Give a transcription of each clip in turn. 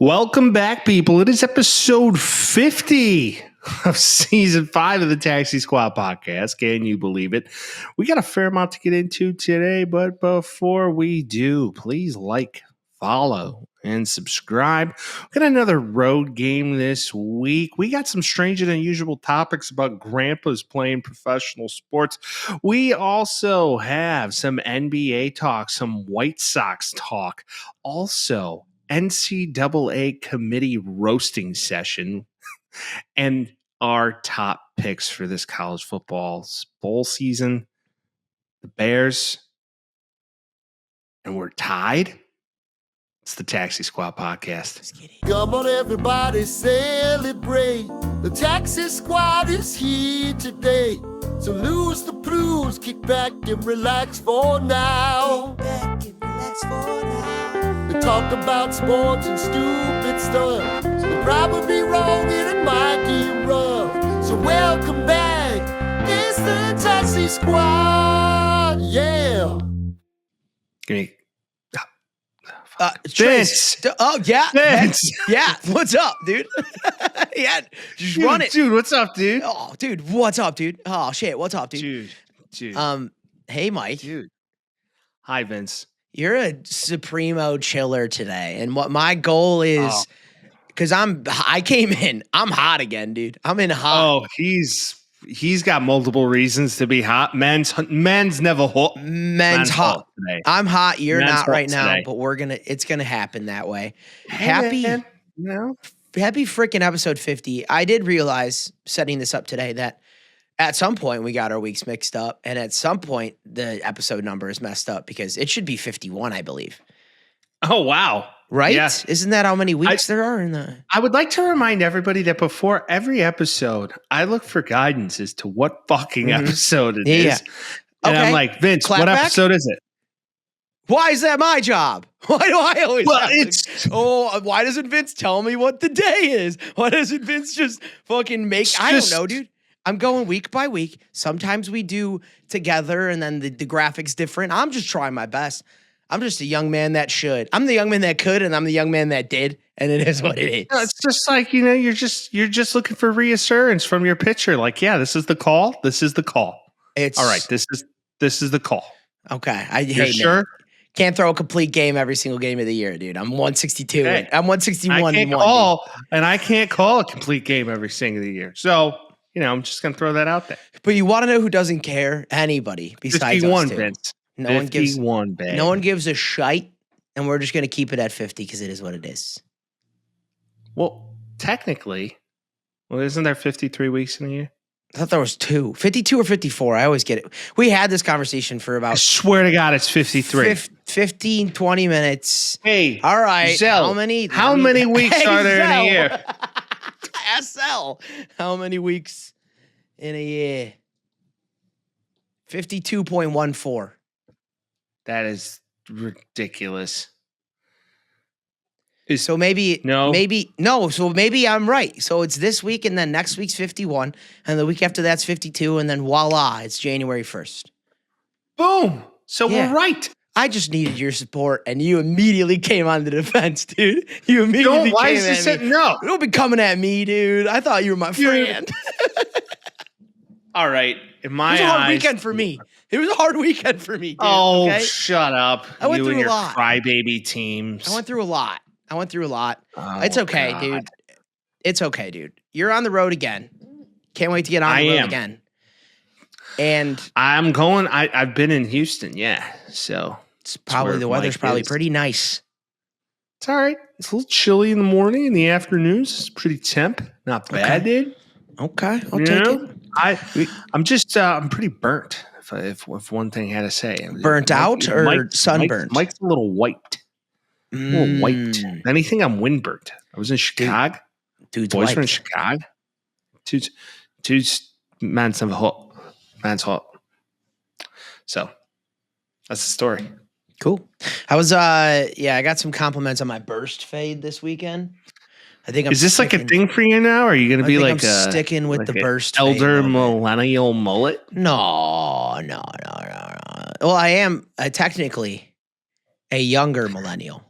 Welcome back, people. It is episode 50 of season 5 of the Taxi Squad podcast. Can you believe it? We got a fair amount to get into today, but before we do, please like, follow, and subscribe. We got another road game this week. We got some strange and unusual topics about grandpas playing professional sports. We also have some NBA talk, some White Sox talk. Also, NCAA committee roasting session and our top picks for this college football bowl season. The Bears, and we're tied. It's the Taxi Squad podcast. Come on, everybody, celebrate. The Taxi Squad is here today. So lose the blues, kick back and relax for now. They talk about sports and stupid stuff. They'll probably be wrong and it might get rough. So welcome back. It's the Taxi Squad. Yeah. Give me Vince. Oh, yeah. Vince. Yeah. What's up, dude? Yeah. Just run it. Dude, what's up, dude? Oh, dude. What's up, dude? Oh, shit. What's up, dude? Dude. Hey, Mike. Dude. Hi, Vince. You're a supremo chiller today. And what my goal is, because I came in, I'm hot again, dude. I'm in hot. Oh, he's got multiple reasons to be hot. Men's never hot. Men's hot today. I'm hot. You're Men's not hot right now, today. but it's gonna happen that way. Hey, man. Happy freaking episode 50. I did realize setting this up today that at some point we got our weeks mixed up, and at some point the episode number is messed up because it should be 51, I believe. Oh, wow. Right? Yeah. Isn't that how many weeks there are in the? I would like to remind everybody that before every episode, I look for guidance as to what fucking episode it is. Yeah. And Okay. I'm like, Vince, Clap what back? episode is it? Why is that my job? Why do I always Well, have to, why doesn't Vince tell me what the day is? Why doesn't Vince just fucking make, I don't know, dude. I'm going week by week. Sometimes we do together and then the graphics different. I'm just trying my best. I'm just a young man that should. I'm the young man that could, and I'm the young man that did, and it is what it is. No, it's just like, you're just looking for reassurance from your pitcher. Like, yeah, this is the call. This is the call. It's all right. This is the call. Okay. You're sure? Can't throw a complete game every single game of the year, dude. I'm 162. Hey, I'm 161. I can't call a complete game every single year. So, I'm just gonna throw that out there. But you want to know who doesn't care? Anybody besides 51, us two. Vince. No one gives 51, babe. No one gives a shite, and we're just gonna keep it at 50 because it is what it is. Well, technically, isn't there 53 weeks in a year? I thought there was 52 or 54. I always get it. We had this conversation for I about swear to God, it's 53. 15, 20 minutes. Hey, All right. Zell, how many weeks are there in a year? SL. How many weeks in a year? 52.14. That is ridiculous. So maybe No. So maybe I'm right. So it's this week, and then next week's 51, and the week after that's 52, and then voila, it's January 1st. Boom. So Yeah. we're right. I just needed your support, and you immediately came on the defense, dude. You immediately Why came is this at me. no? Don't be coming at me, dude. I thought you were my friend. All right. In my It was a hard eyes, weekend for me. It was a hard weekend for me, dude. Oh, okay? shut up. I went you through and a your lot. crybaby teams. I went through a lot. Oh, It's okay, God. dude. It's okay, dude. You're on the road again. Can't wait to get on the road again. And I'm going. I've been in Houston, yeah. So it's probably the weather's probably pretty nice. It's all right. It's a little chilly in the morning. In the afternoons, it's pretty temp. Not bad, dude. Okay, I'll take it. I'm pretty burnt. If one thing I had to say, Burnt out or sunburned? Mike's a little white. A little white. Anything, I'm windburnt. I was in Chicago. Dude's Boys white. were in Chicago. Man's hot. Man's hot. So that's the story. Cool. I was I got some compliments on my burst fade this weekend. I think Is this like a thing for you now? Or are you going to be like I'm sticking with the burst fade elder a little bit. millennial mullet? No. Well, I am technically a younger millennial.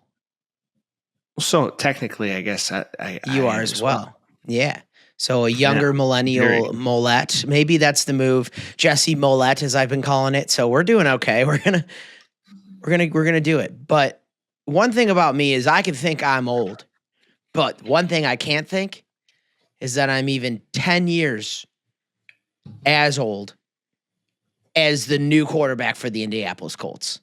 So technically, I guess You I are am as well. Yeah. So a younger millennial Very- Molette. Maybe that's the move. Jesse Molette, as I've been calling it. So we're doing okay. We're gonna do it. But one thing about me is I can think I'm old. But one thing I can't think is that I'm even 10 years as old as the new quarterback for the Indianapolis Colts.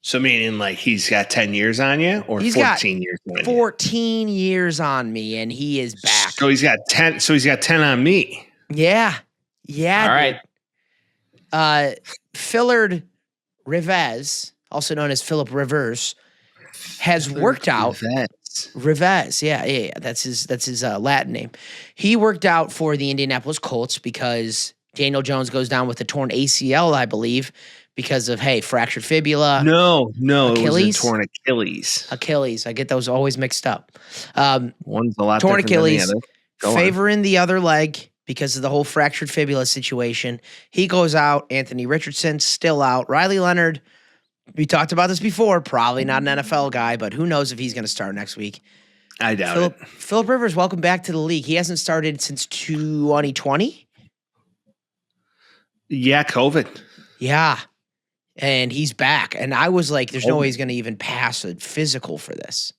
So meaning like he's got 10 years on you or He's 14 years on you? 14 years on me, and he is back. So he's got 10. So he's got 10 on me. Yeah. Yeah. All right. Fillard Rivers, also known as Philip Rivers, has worked out. Rivers, yeah. That's his Latin name. He worked out for the Indianapolis Colts because Daniel Jones goes down with a torn ACL, I believe, because of fractured fibula. No, Achilles? it was a torn Achilles. Achilles, I get those always mixed up. One's a lot torn different Achilles, than the other. favoring the other leg because of the whole fractured fibula situation. He goes out. Anthony Richardson still out. Riley Leonard. We talked about this before. Probably not an NFL guy, but who knows if he's going to start next week. I doubt it. Philip Rivers, welcome back to the league. He hasn't started since 2020. Yeah, COVID. Yeah. And he's back. And I was like, there's no way he's going to even pass a physical for this.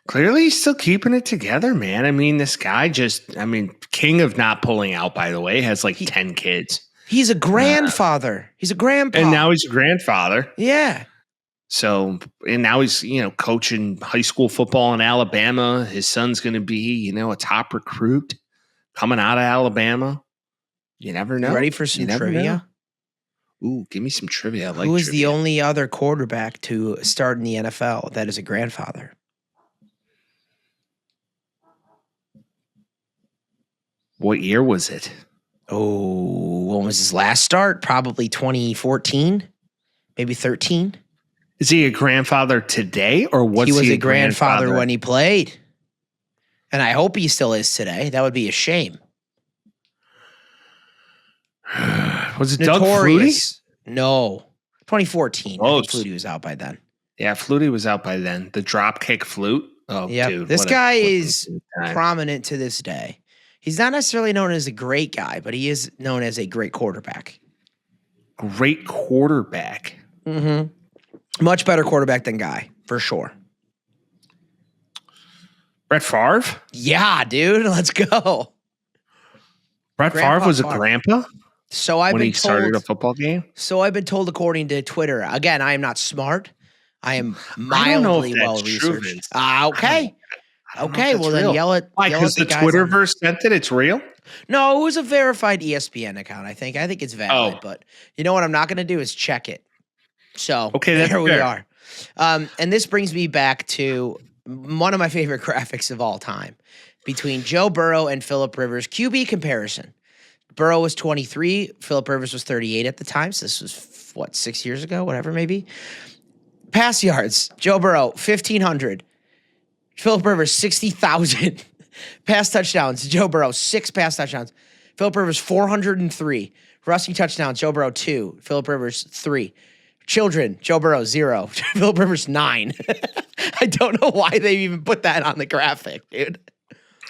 Clearly, he's still keeping it together, man. I mean, this guy king of not pulling out, by the way, has like 10 kids. He's a grandfather. He's a grandpa. And now he's a grandfather. Yeah. So, and now he's, coaching high school football in Alabama. His son's going to be, a top recruit coming out of Alabama. You never know. You ready for some trivia? Ooh, give me some trivia. Who is the only other quarterback to start in the NFL that is a grandfather? What year was it? Oh, when was his last start? Probably 2014, maybe 13. Is he a grandfather today, or was he was a grandfather when he played? And I hope he still is today. That would be a shame. Was it Doug Flutie? No, 2014. Oh, I think Flutie was out by then. Yeah, Flutie was out by then. The dropkick flute. Oh, yep. dude. This guy is prominent to this day. He's not necessarily known as a great guy, but he is known as a great quarterback. Great quarterback. Mm-hmm. Much better quarterback than Guy, for sure. Brett Favre? Yeah, dude. Let's go. Brett Favre was a grandpa? So I've been told, started a football game? So I've been told according to Twitter. Again, I am not smart. I am mildly well-researched. Okay. Okay, well then yell at why? Because the Twitterverse sent it. It's real. No, it was a verified ESPN account. I think it's valid, but you know what? I'm not going to do is check it. So there we are. And this brings me back to one of my favorite graphics of all time between Joe Burrow and Philip Rivers. QB comparison. Burrow was 23. Philip Rivers was 38 at the time. So this was 6 years ago, whatever, maybe. Pass yards. Joe Burrow 1,500. Philip Rivers, 60,000 pass touchdowns. Joe Burrow, 6 pass touchdowns. Philip Rivers, 403 rushing touchdowns. Joe Burrow, 2. Philip Rivers, 3. Children, Joe Burrow, 0. Philip Rivers, 9. I don't know why they even put that on the graphic, dude.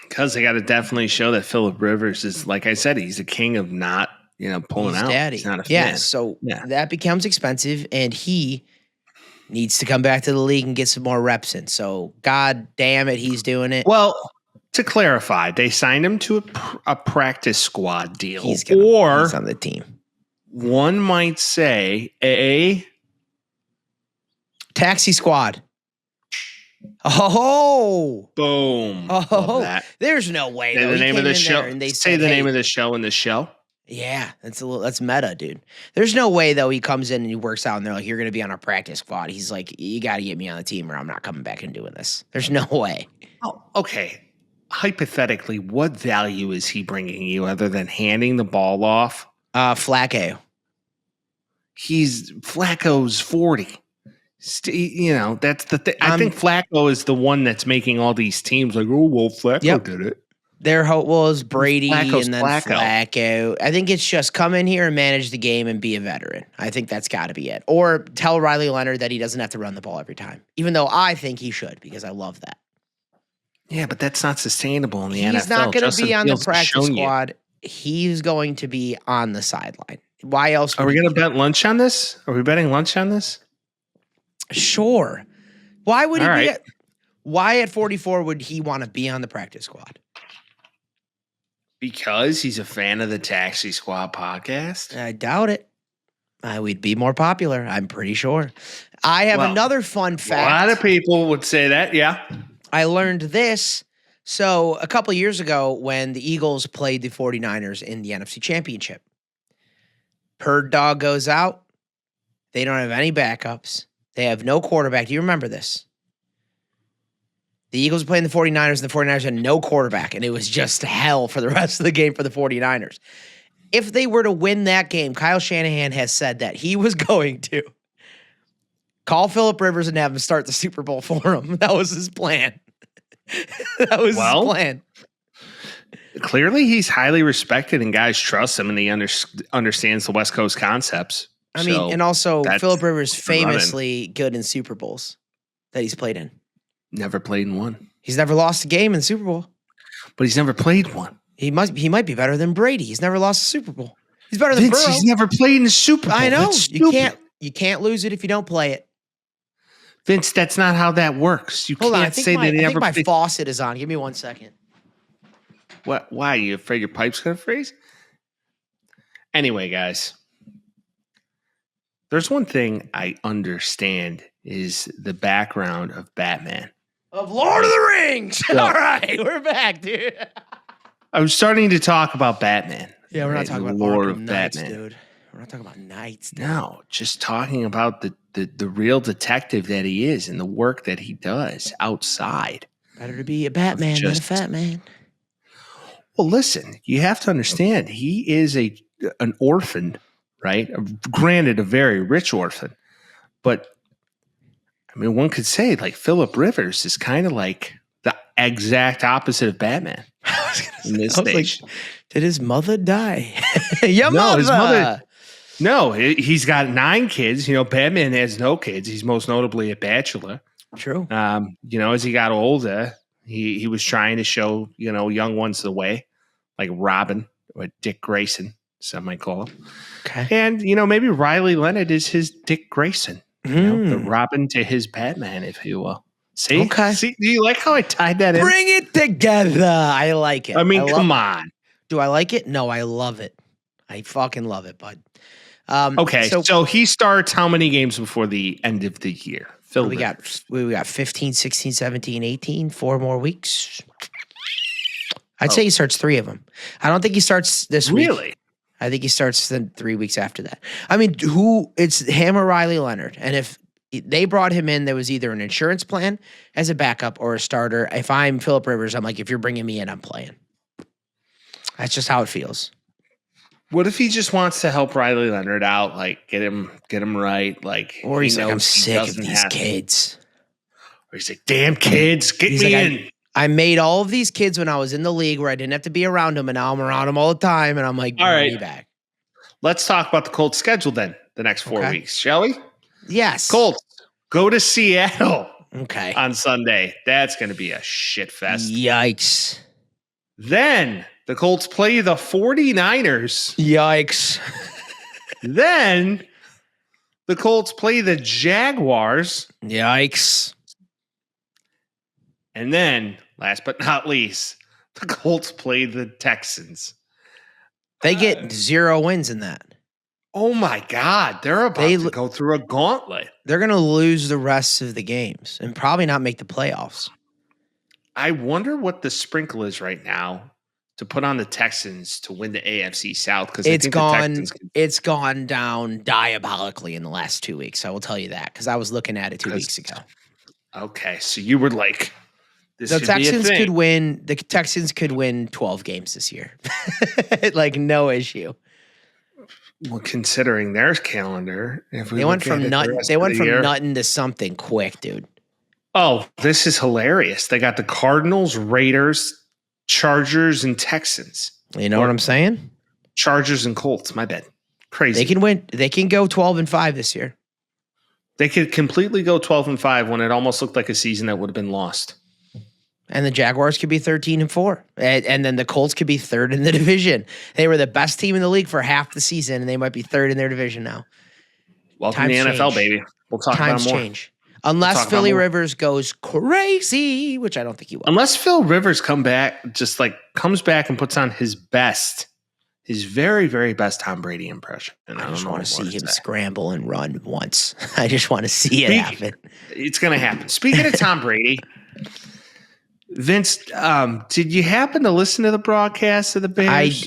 Because they got to definitely show that Philip Rivers is, like I said, he's a king of not, pulling out. Daddy. He's not a fan. So that becomes expensive, and he needs to come back to the league and get some more reps in. So, God damn it, he's doing it. Well, to clarify, they signed him to a practice squad deal. He's on the team. One might say a taxi squad. Oh, boom! Oh, there's no way. The name of the show. And they say the name of the show in the show. Yeah, that's meta, dude. There's no way though he comes in and he works out and they're like, you're gonna be on our practice squad. He's like, you got to get me on the team or I'm not coming back and doing this. There's no way. Oh, okay. Hypothetically, what value is he bringing you other than handing the ball off? Flacco. Flacco's 40. That's the thing. I think Flacco is the one that's making all these teams like, oh, well, Flacco did it. Their hope was Brady Flacco's and then Flacco. I think it's just come in here and manage the game and be a veteran. I think that's got to be it. Or tell Riley Leonard that he doesn't have to run the ball every time, even though I think he should because I love that. Yeah, but that's not sustainable in the NFL. He's not going to be on the Fields has practice shown you. squad. He's going to be on the sideline. Why else? Are we going to bet lunch on this? Are we betting lunch on this? Sure. Why would he All be right. why at 44 would he want to be on the practice squad? Because he's a fan of the Taxi Squad podcast. I doubt it. We'd be more popular, I'm pretty sure. I have another fun fact. A lot of people would say that, yeah. I learned this. So a couple of years ago when the Eagles played the 49ers in the NFC Championship, Bird Dog goes out. They don't have any backups. They have no quarterback. Do you remember this? The Eagles were playing the 49ers, and the 49ers had no quarterback, and it was just hell for the rest of the game for the 49ers. If they were to win that game, Kyle Shanahan has said that he was going to call Phillip Rivers and have him start the Super Bowl for him. That was his plan. That was his plan. Clearly, he's highly respected, and guys trust him, and he understands the West Coast concepts. I mean, and also Phillip Rivers famously good in Super Bowls that he's played in. Never played in one. He's never lost a game in the Super Bowl. But he's never played one. He might be better than Brady. He's never lost a Super Bowl. He's better than Vince, Burrow. he's never played in the Super Bowl. I know. That's stupid. You can't lose it if you don't play it. Vince, that's not how that works. You Hold on, can't say that he I never think my faucet is on. Give me 1 second. What? Why? You afraid your pipe's going to freeze? Anyway, guys, there's one thing I understand is the background of Batman. Of Lord of the Rings. Yeah. All right, we're back, dude. I was starting to talk about Batman. Yeah, we're not talking about lore Arkham of Knights, Batman. dude. We're not talking about Knights, dude. No, just talking about the real detective that he is and the work that he does outside. Better to be a Batman than a fat man. Well, listen, you have to understand he is an orphan, right? Granted, a very rich orphan, but I mean, one could say like Phillip Rivers is kind of like the exact opposite of Batman. In this stage. Like, did his mother die? Your No, his mother. mother. No, he's got 9 kids. You know, Batman has no kids. He's most notably a bachelor. True. You know, as he got older, he was trying to show, you know, young ones the way, like Robin or Dick Grayson, some might call him. Okay. And, you know, maybe Riley Leonard is his Dick Grayson. You know, the Robin to his Batman, if you will. See? Okay. See, do you like how I tied that in? Bring it together. I like it. I mean, come on. Do I like it? No, I love it. I fucking love it, bud. Okay, so he starts how many games before the end of the year? We got 15, 16, 17, 18, 4 more weeks. I'd say he starts 3 of them. I don't think he starts this week. Really? I think he starts then 3 weeks after that. I mean, it's him or Riley Leonard. And if they brought him in, there was either an insurance plan as a backup or a starter. If I'm Phillip Rivers, I'm like, if you're bringing me in, I'm playing. That's just how it feels. What if he just wants to help Riley Leonard out, like get him right, like, or he's like, I'm sick of these kids. Or he's like, damn kids, get me in. I made all of these kids when I was in the league where I didn't have to be around them, and now I'm around them all the time, and I'm like, bring me back. Let's talk about the Colts schedule then, the next 4 weeks, shall we? Yes. Colts, go to Seattle on Sunday. That's going to be a shit fest. Yikes. Then the Colts play the 49ers. Yikes. Then the Colts play the Jaguars. Yikes. And then, last but not least, the Colts play the Texans. They get 0 wins in that. Oh my God. They're about to go through a gauntlet. They're going to lose the rest of the games and probably not make the playoffs. I wonder what the sprinkle is right now to put on the Texans to win the AFC South, because it's gone down diabolically in the last 2 weeks. I will tell you that, because I was looking at it 2 weeks ago. Okay, so you were like, this the should Texans be a thing. could win. The Texans could win 12 games this year, like no issue. Well, considering their calendar, if we they went from nothing to something quick, dude. Oh, this is hilarious. They got the Cardinals, Raiders, Chargers and Texans. You know what I'm saying? Chargers and Colts. My bad. Crazy. They can win. They can go 12-5 this year. They could completely go 12-5 when it almost looked like a season that would have been lost. And the Jaguars could be 13-4. And then the Colts could be third in the division. They were the best team in the league for half the season, and they might be third in their division now. Welcome to the NFL, baby. We'll talk about it more. Change. Unless Philly Rivers goes crazy, which I don't think he will. Unless Phil Rivers comes back and puts on his very, very best Tom Brady impression. And I just want to see him scramble and run once. I just want to see it happen. It's going to happen. Speaking of Tom Brady, Vince, did you happen to listen to the broadcast of the Bears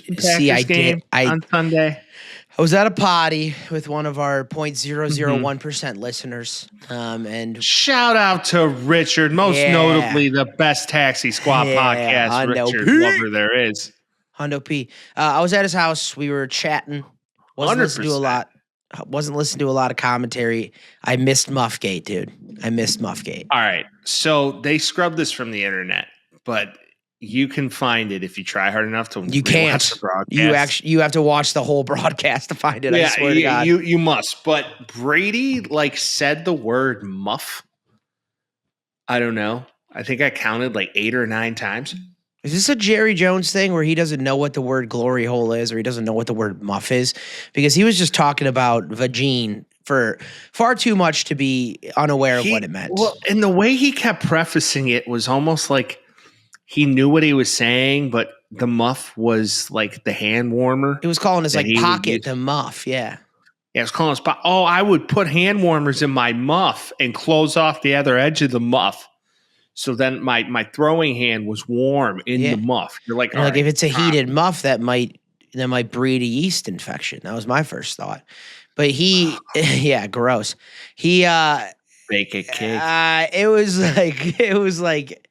game on Sunday? I was at a potty with one of our 0.001% listeners. And shout out to Richard, most notably the best Taxi Squad podcast, Hundo Richard P. Lover there is. Hundo P. I was at his house. We were chatting. Wasn't listening to a lot of commentary. I missed Muffgate, dude. I missed Muffgate. All right. So they scrubbed this from the internet, but you can find it if you try hard enough to. You can't. The broadcast. You have to watch the whole broadcast to find it. I swear to God. You must. But Brady said the word muff. I don't know. I think I counted 8 or 9 times. Is this a Jerry Jones thing where he doesn't know what the word glory hole is, or he doesn't know what the word muff is? Because he was just talking about vagine for far too much to be unaware of what it meant. Well, and the way he kept prefacing it was almost like he knew what he was saying, but the muff was like the hand warmer. It was calling his pocket the muff, yeah. Yeah, it was calling his pocket. Oh, I would put hand warmers in my muff and close off the other edge of the muff. So then my throwing hand was warm in the muff. You're like, if it's a heated muff, that might breed a yeast infection. That was my first thought. But gross. He bake a cake. It was like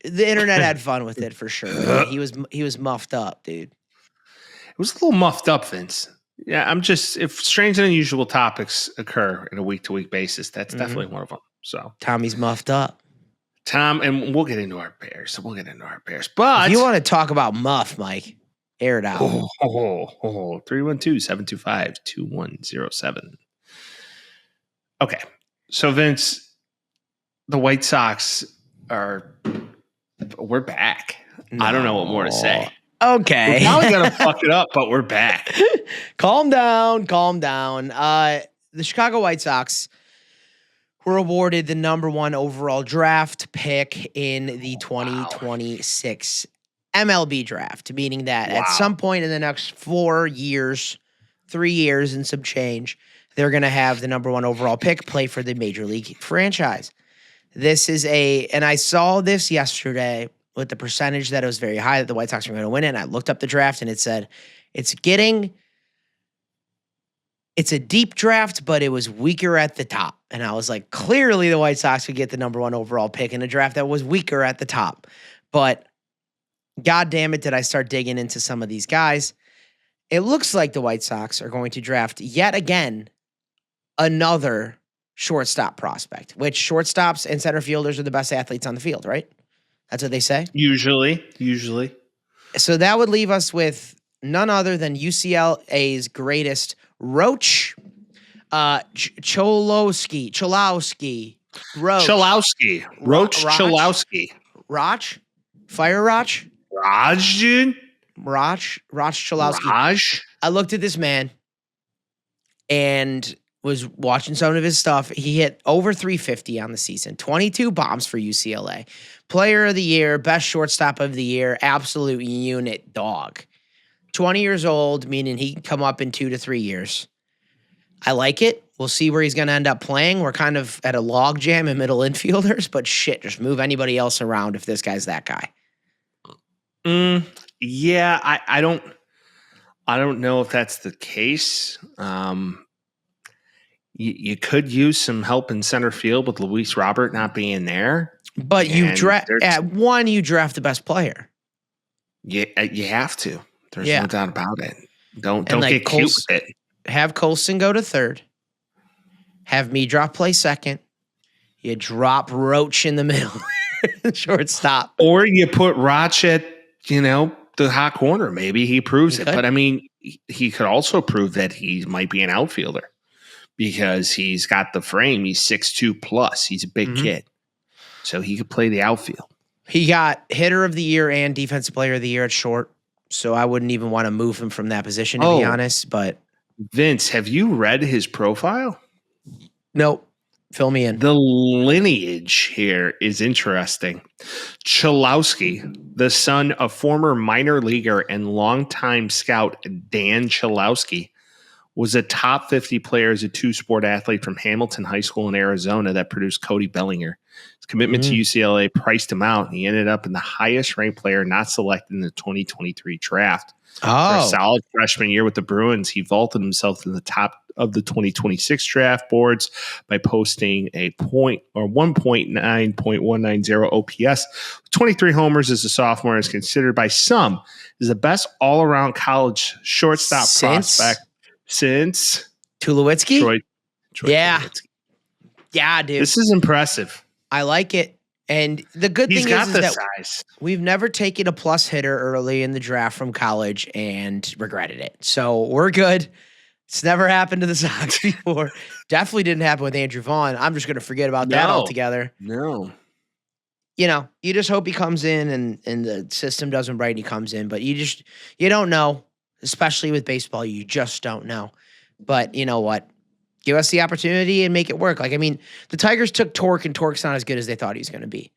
the internet had fun with it for sure. He was muffed up, dude. It was a little muffed up, Vince. Yeah, if strange and unusual topics occur in a week-to-week basis, that's definitely one of them. So Tommy's muffed up. Tom, and we'll get into our Bears. But if you want to talk about muff, Mike, air it out. 312-725-2107. Okay. So Vince, the White Sox we're back. No. I don't know what more to say. Okay. We're probably going to fuck it up, but we're back. Calm down. The Chicago White Sox were awarded the number 1 overall draft pick in the 2026 MLB draft, meaning that at some point in the next 3 years and some change, they're going to have the number 1 overall pick play for the Major League franchise. This is and I saw this yesterday with the percentage that it was very high that the White Sox were going to win it, and I looked up the draft, and it said it's a deep draft, but it was weaker at the top. And I was like, clearly the White Sox would get the number 1 overall pick in a draft that was weaker at the top. But God damn it, did I start digging into some of these guys. It looks like the White Sox are going to draft yet again another shortstop prospect, which shortstops and center fielders are the best athletes on the field, right? That's what they say? Usually. So that would leave us with none other than UCLA's greatest Roach, Cholowski, Fire Roch, Cholowski. I looked at this man and was watching some of his stuff. He hit over 350 on the season, 22 bombs for UCLA, player of the year, best shortstop of the year, absolute unit dog. 20 years old, meaning he can come up in 2 to 3 years. I like it. We'll see where he's going to end up playing. We're kind of at a log jam in middle infielders, but shit, just move anybody else around if this guy's that guy. Yeah, I don't know if that's the case. You could use some help in center field with Luis Robert not being there. But you draft the best player. Yeah, you have to. There's no doubt about it. Don't get cute with it. Have Colson go to third. Have me drop play second. You drop Roach in the middle. shortstop. Or you put Roch at, the hot corner. Maybe he proves it. But I mean, he could also prove that he might be an outfielder because he's got the frame. He's 6'2 plus. He's a big kid. So he could play the outfield. He got hitter of the year and defensive player of the year at short. So I wouldn't even want to move him from that position, to be honest. But Vince, have you read his profile? Nope. Fill me in. The lineage here is interesting. Chalowski, the son of former minor leaguer and longtime scout Dan Chalowski, was a top 50 player as a two-sport athlete from Hamilton High School in Arizona that produced Cody Bellinger. His commitment to UCLA priced him out, and he ended up in the highest-ranked player not selected in the 2023 draft. For a solid freshman year with the Bruins, he vaulted himself to the top of the 2026 draft boards by posting a 1.9.190 OPS. 23 homers as a sophomore, is considered by some as the best all-around college shortstop prospect since Tulowitzki? Troy Tulowitzki. Yeah, dude. This is impressive. I like it. And the good thing is that size. We've never taken a plus hitter early in the draft from college and regretted it. So we're good. It's never happened to the Sox before. Definitely didn't happen with Andrew Vaughn. I'm just going to forget about that altogether. No. You just hope he comes in and the system doesn't break and he comes in. But you don't know, especially with baseball. You just don't know. But you know what? Give us the opportunity and make it work. Like, I mean, the Tigers took Torque, and Torque's not as good as they thought he was going to be.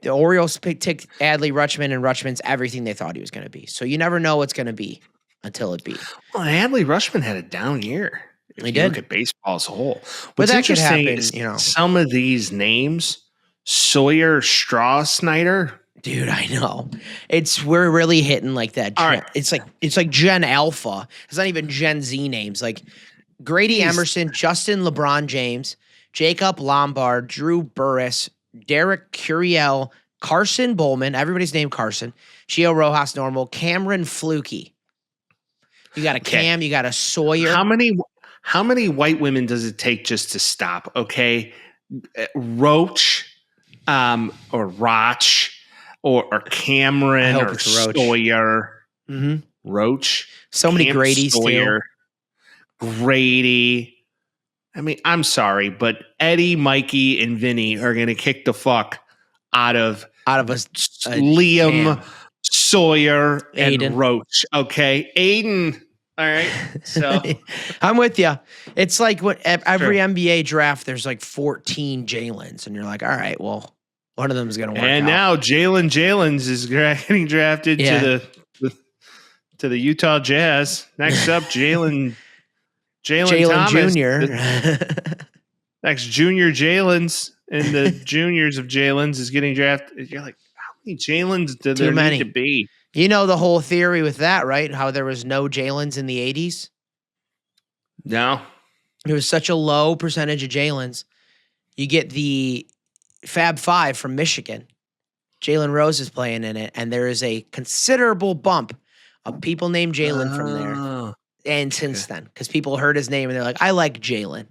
The Orioles picked Adley Rutschman, and Rutschman's everything they thought he was going to be. So you never know what's going to be until it be. Well, Adley Rutschman had a down year. If you look at baseball as a whole. But What's that could interesting happen, is some of these names, Sawyer Straw-Snyder. Dude, I know. We're really hitting like that. It's like Gen Alpha. It's not even Gen Z names. Like Grady Emerson, Justin LeBron James, Jacob Lombard, Drew Burris, Derek Curiel, Carson Bowman, everybody's named Carson, Chio Rojas Normal, Cameron Flukie. You got a Cam, you got a Sawyer. How many white women does it take just to stop? Okay. Roach, or Roch, or Cameron, or Sawyer. Mm-hmm. Roach. So many Grady's too. Grady. I mean, I'm sorry, but Eddie, Mikey, and Vinny are going to kick the fuck out of Liam, Cam. Sawyer, Aiden. and Roach. Okay, Aiden. All right, so I'm with you. It's like what every NBA draft, there's like 14 Jalen's, and you're like, all right, well, one of them is going to work. And out. now Jalen's is getting drafted to the Utah Jazz. Next up, Jalen Thomas, Jr. Next junior Jalen's in the juniors of Jalen's is getting drafted. You're like, how many Jalen's do there need to be? You know the whole theory with that, right? How there was no Jalen's in the 80s? No. There was such a low percentage of Jalen's. You get the Fab Five from Michigan. Jalen Rose is playing in it, and there is a considerable bump of people named Jalen from there. And since then, because people heard his name and they're like, I like Jalen.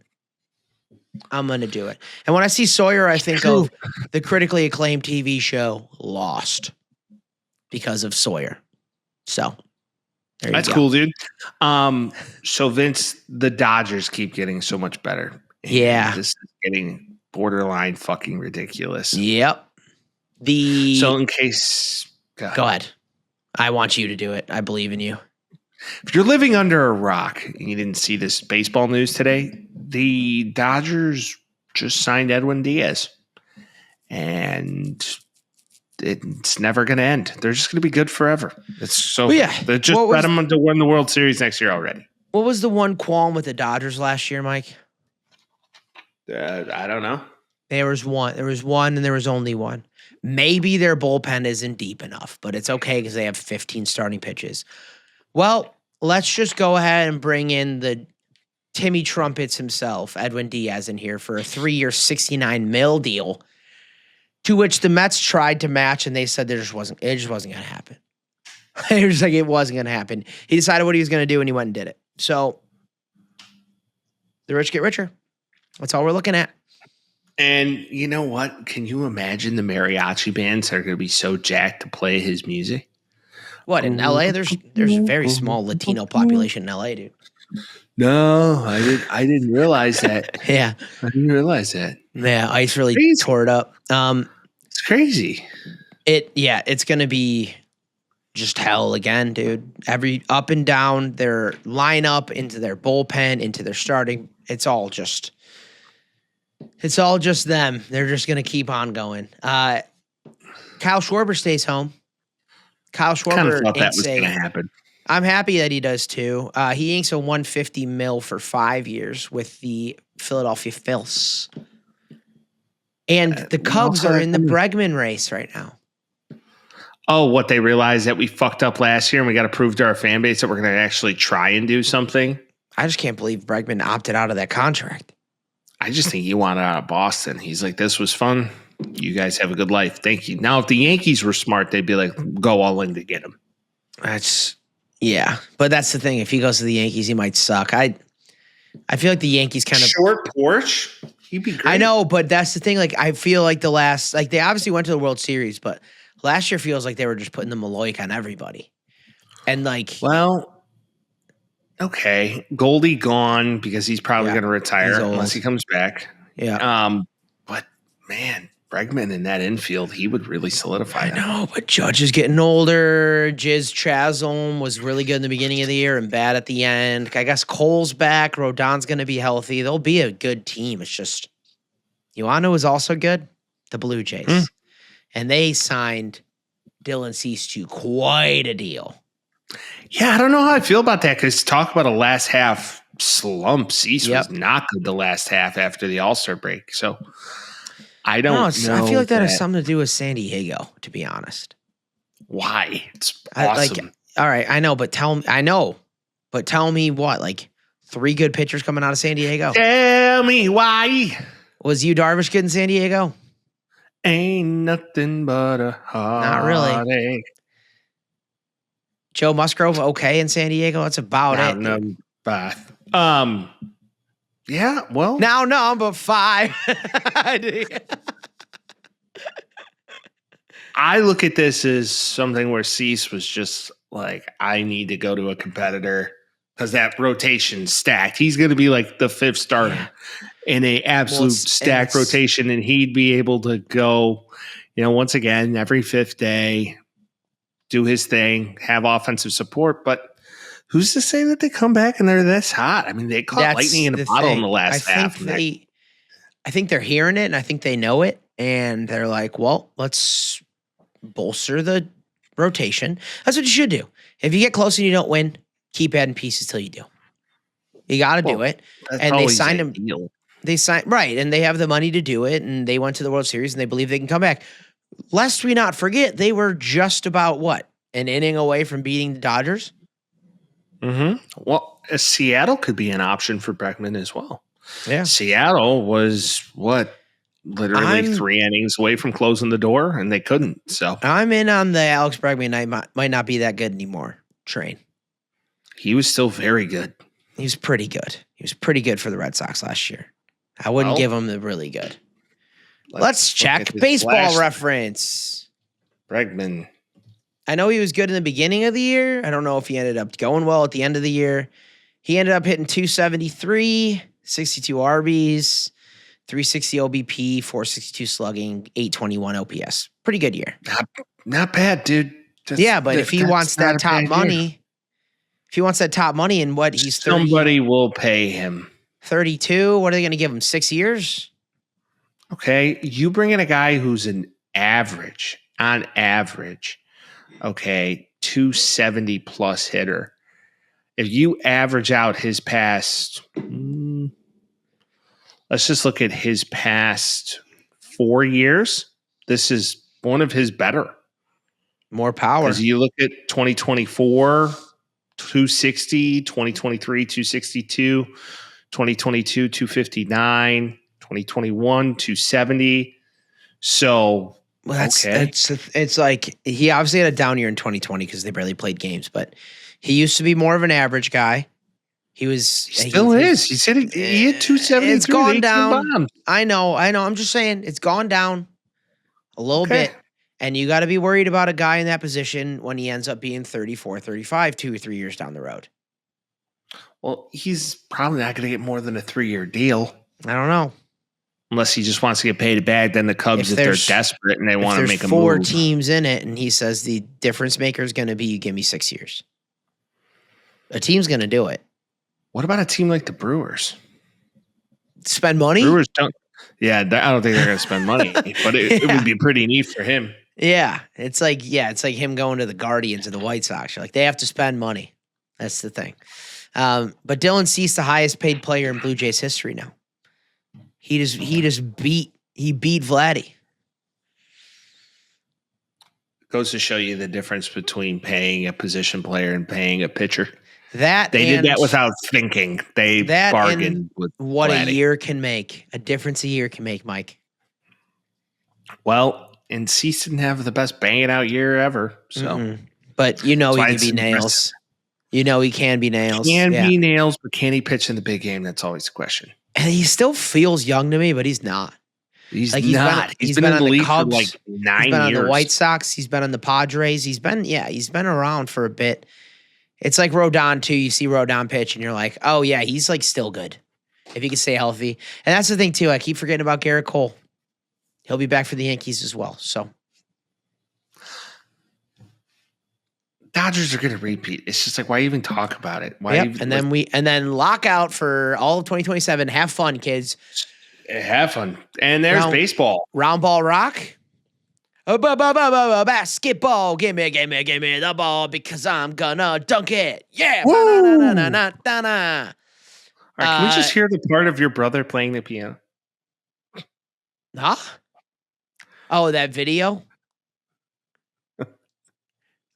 I'm going to do it. And when I see Sawyer, I think of the critically acclaimed TV show Lost because of Sawyer. So that's cool, dude. So Vince, the Dodgers keep getting so much better. Yeah. This is getting borderline fucking ridiculous. Yep. So in case... Go ahead. I want you to do it. I believe in you. If you're living under a rock and you didn't see this baseball news today, the Dodgers just signed Edwin Diaz. And it's never going to end. They're just going to be good forever. It's so they just bet them to win the World Series next year already. What was the one qualm with the Dodgers last year, Mike? I don't know. There was one and there was only one. Maybe their bullpen isn't deep enough, but it's okay because they have 15 starting pitches. Well, let's just go ahead and bring in the Timmy Trumpets himself, Edwin Diaz, in here for a 3-year, $69 million deal, to which the Mets tried to match, and they said it just wasn't going to happen. They were just like, it wasn't going to happen. He decided what he was going to do, and he went and did it. So the rich get richer. That's all we're looking at. And you know what? Can you imagine the mariachi bands that are going to be so jacked to play his music? What, in LA? There's a very small Latino population in LA, dude. No, I didn't realize that. Yeah. I didn't realize that. Yeah, ICE really tore it up. It's crazy. It's gonna be just hell again, dude. Every up and down their lineup, into their bullpen, into their starting. It's all just them. They're just gonna keep on going. Kyle Schwarber stays home. Kyle Schwarber Kind of thought that was inks going to happen. I'm happy that he does too. He inks a $150 million for 5 years with the Philadelphia Phils. And the Cubs are in the Bregman race right now. Oh, what, they realized that we fucked up last year and we got to prove to our fan base that we're going to actually try and do something? I just can't believe Bregman opted out of that contract. I just think he wanted out of Boston. He's like, this was fun. You guys have a good life. Thank you. Now, if the Yankees were smart, they'd be like, go all in to get him. Yeah. But that's the thing. If he goes to the Yankees, he might suck. I feel like the Yankees kind of short porch. He'd be great. I know, but that's the thing. Like, I feel like they obviously went to the World Series, but last year feels like they were just putting the Maloik on everybody. And well, okay. Goldie gone because he's probably going to retire unless he comes back. Yeah. But man, Bregman in that infield, he would really solidify that. I know, but Judge is getting older. Jiz Chasm was really good in the beginning of the year and bad at the end. I guess Cole's back. Rodon's going to be healthy. They'll be a good team. It's just, you want to know who's also good? The Blue Jays. And they signed Dylan Cease to quite a deal. Yeah, I don't know how I feel about that because talk about a last half slump. Cease was not good the last half after the All-Star break. So I don't know. I feel like that has something to do with San Diego, to be honest. Why? It's awesome. All right, I know, but tell me what? Like 3 good pitchers coming out of San Diego? Tell me why. Was Yu Darvish good in San Diego? Ain't nothing but a heartache. Not really. Joe Musgrove, okay in San Diego. That's about it. No, Bath. Yeah, well. Now number 5. I look at this as something where Cease was just like, I need to go to a competitor because that rotation's stacked. He's going to be like the 5th starter in a absolute stacked rotation, and he'd be able to go, once again, every 5th day, do his thing, have offensive support. But who's to say that they come back and they're this hot? I mean, they caught lightning in a bottle in the last half. I think they're hearing it, and I think they know it, and they're like, well, let's bolster the rotation. That's what you should do. If you get close and you don't win, keep adding pieces till you do. You got to do it. And they signed him. They signed right, and they have the money to do it, and they went to the World Series, and they believe they can come back. Lest we not forget, they were just about an inning away from beating the Dodgers. Well, Seattle could be an option for Bregman as well. Yeah, Seattle was literally 3 innings away from closing the door, and they couldn't. So I'm in on the Alex Bregman might not be that good anymore train. He was still very good. He was pretty good. He was pretty good for the Red Sox last year. I wouldn't give him the really good. Let's check baseball reference. Bregman. I know he was good in the beginning of the year. I don't know if he ended up going well at the end of the year. He ended up hitting 273, 62 RBs, 360 OBP, 462 slugging, 821 OPS. Pretty good year. Not bad, dude. But if he wants that top money, and what he's 30, somebody will pay him 32. What are they going to give him? 6 years? Okay, you bring in a guy who's on average, 270 plus hitter. If you average out his past, let's just look at his past 4 years. This is one of his better. More power. Because you look at 2024, 260, 2023, 262, 2022, 259. 2021, 270. So, it's like he obviously had a down year in 2020 because they barely played games, but he used to be more of an average guy. He was He still is. He hit 273. It's gone 18 down. bombs. I know. I'm just saying it's gone down a little bit. And you got to be worried about a guy in that position when he ends up being 34, 35, 2 or 3 years down the road. Well, he's probably not going to get more than a 3-year deal. I don't know. Unless he just wants to get paid it back. Then the Cubs, if they're desperate and they want to make a move. There's 4 teams in it, and he says the difference maker is going to be you give me 6 years. A team's going to do it. What about a team like the Brewers? Spend money? Brewers don't. Yeah, I don't think they're going to spend money, but it would be pretty neat for him. Yeah, it's like him going to the Guardians or the White Sox. You're like, they have to spend money. That's the thing. But Dylan Cease, the highest paid player in Blue Jays history now. He beat Vladdy. Goes to show you the difference between paying a position player and paying a pitcher. They did that without thinking. They bargained with what Vladdy. A year can make. A difference a year can make, Mike. Well, and Cease didn't have the best banging out year ever. So, But he can be nails. He can be nails. Be nails, but can he pitch in the big game? That's always the question. And he still feels young to me, but he's not. He's not. He's been in the league Cubs, for like 9 years. He's been on the White Sox. He's been on the Padres. He's been around for a bit. It's like Rodon too. You see Rodon pitch, and you're like, oh yeah, he's like still good if he can stay healthy. And that's the thing too. I keep forgetting about Garrett Cole. He'll be back for the Yankees as well. So Dodgers are going to repeat. It's just like, why even talk about it? Why? Yep. And then lock out for all of 2027. Have fun, kids. Have fun. And there's baseball. Round ball rock. Basketball. Give me the ball because I'm gonna dunk it. Yeah. All right, can we just hear the part of your brother playing the piano? Huh? Oh, that video?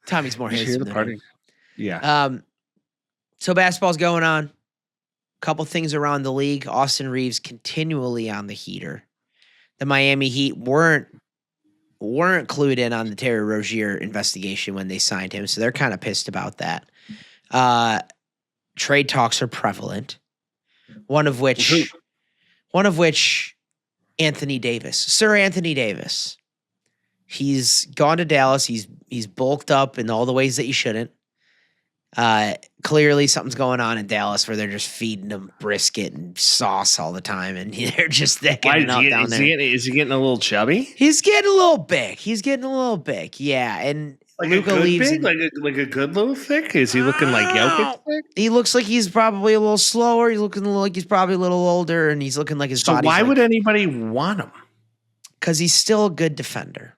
Tommy's more handsome than him. Yeah. So basketball's going on. Couple things around the league. Austin Reeves continually on the heater. The Miami Heat weren't clued in on the Terry Rozier investigation when they signed him, so they're kind of pissed about that. Trade talks are prevalent. One of which Anthony Davis, Sir Anthony Davis. He's gone to Dallas. He's bulked up in all the ways that he shouldn't. Clearly something's going on in Dallas where they're just feeding him brisket and sauce all the time, and they're just thicking it up down there. Is he getting a little chubby? He's getting a little big. Yeah, and like Luka leaves. Like a good little thick? Is he looking like Jokic thick? He looks like he's probably a little slower. He's looking like he's probably a little older, and he's looking like his body. So why would anybody want him? Because he's still a good defender.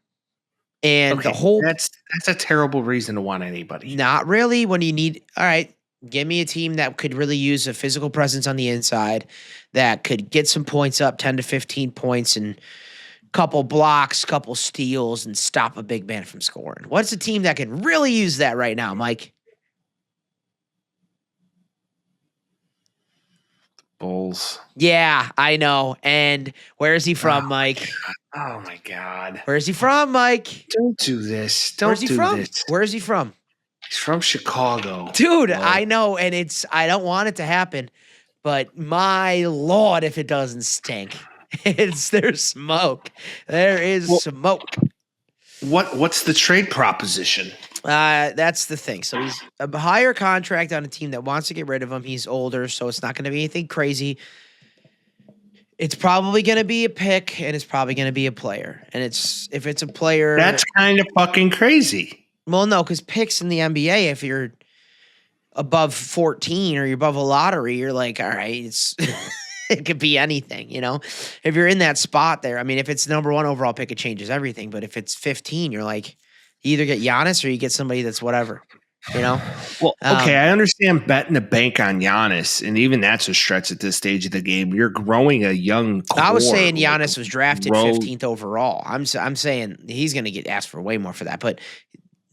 And okay, the whole that's a terrible reason to want anybody. Not really. When you need, all right, give me a team that could really use a physical presence on the inside, that could get some points up, 10 to 15 points, and couple blocks, couple steals, and stop a big man from scoring. What's a team that can really use that right now, Mike? Bulls. Yeah, I know. And where is he from, Mike? Oh my God. Where is he from, Mike? Don't do this. Where's he from? Where is he from? He's from Chicago. Dude, I know, and I don't want it to happen, but my Lord, if it doesn't stink. There's smoke. There is smoke. What's the trade proposition? That's the thing. So he's a higher contract on a team that wants to get rid of him. He's older, so it's not going to be anything crazy. It's probably going to be a pick, and it's probably going to be a player. And if it's a player, that's kind of fucking crazy. Well, no, because picks in the NBA, if you're above 14 or you're above a lottery, you're like, all right, it could be anything, you know? If you're in that spot there, I mean, if it's number 1 overall pick, it changes everything. But if it's 15, you're like, you either get Giannis or you get somebody that's whatever, you know? Well, okay, I understand betting the bank on Giannis, and even that's a stretch at this stage of the game. You're growing a young core. I was saying Giannis was drafted 15th overall. I'm saying he's going to get asked for way more for that, but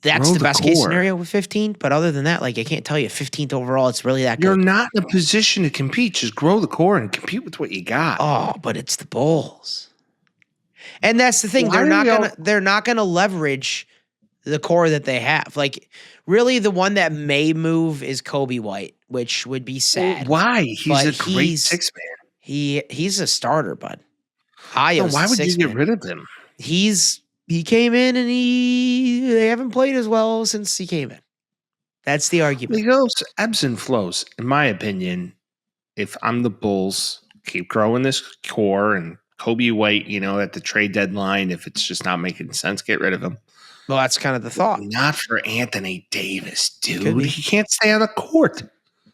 that's the best case scenario with 15. But other than that, like, I can't tell you 15th overall, it's really that good. You're not in a position to compete. Just grow the core and compete with what you got. Oh, but it's the Bulls. And that's the thing. They're not gonna leverage the core that they have. Like, really, the one that may move is Kobe White, which would be sad. Why? He's But a great six man. He's a starter, bud. No, why would you six get man. rid of him? He came in and they haven't played as well since he came in. That's the argument. He goes ebbs and flows. In my opinion, if I'm the Bulls, keep growing this core and Kobe White, at the trade deadline, if it's just not making sense, get rid of him. Well, that's kind of the thought. Not for Anthony Davis, dude. He can't stay on the court.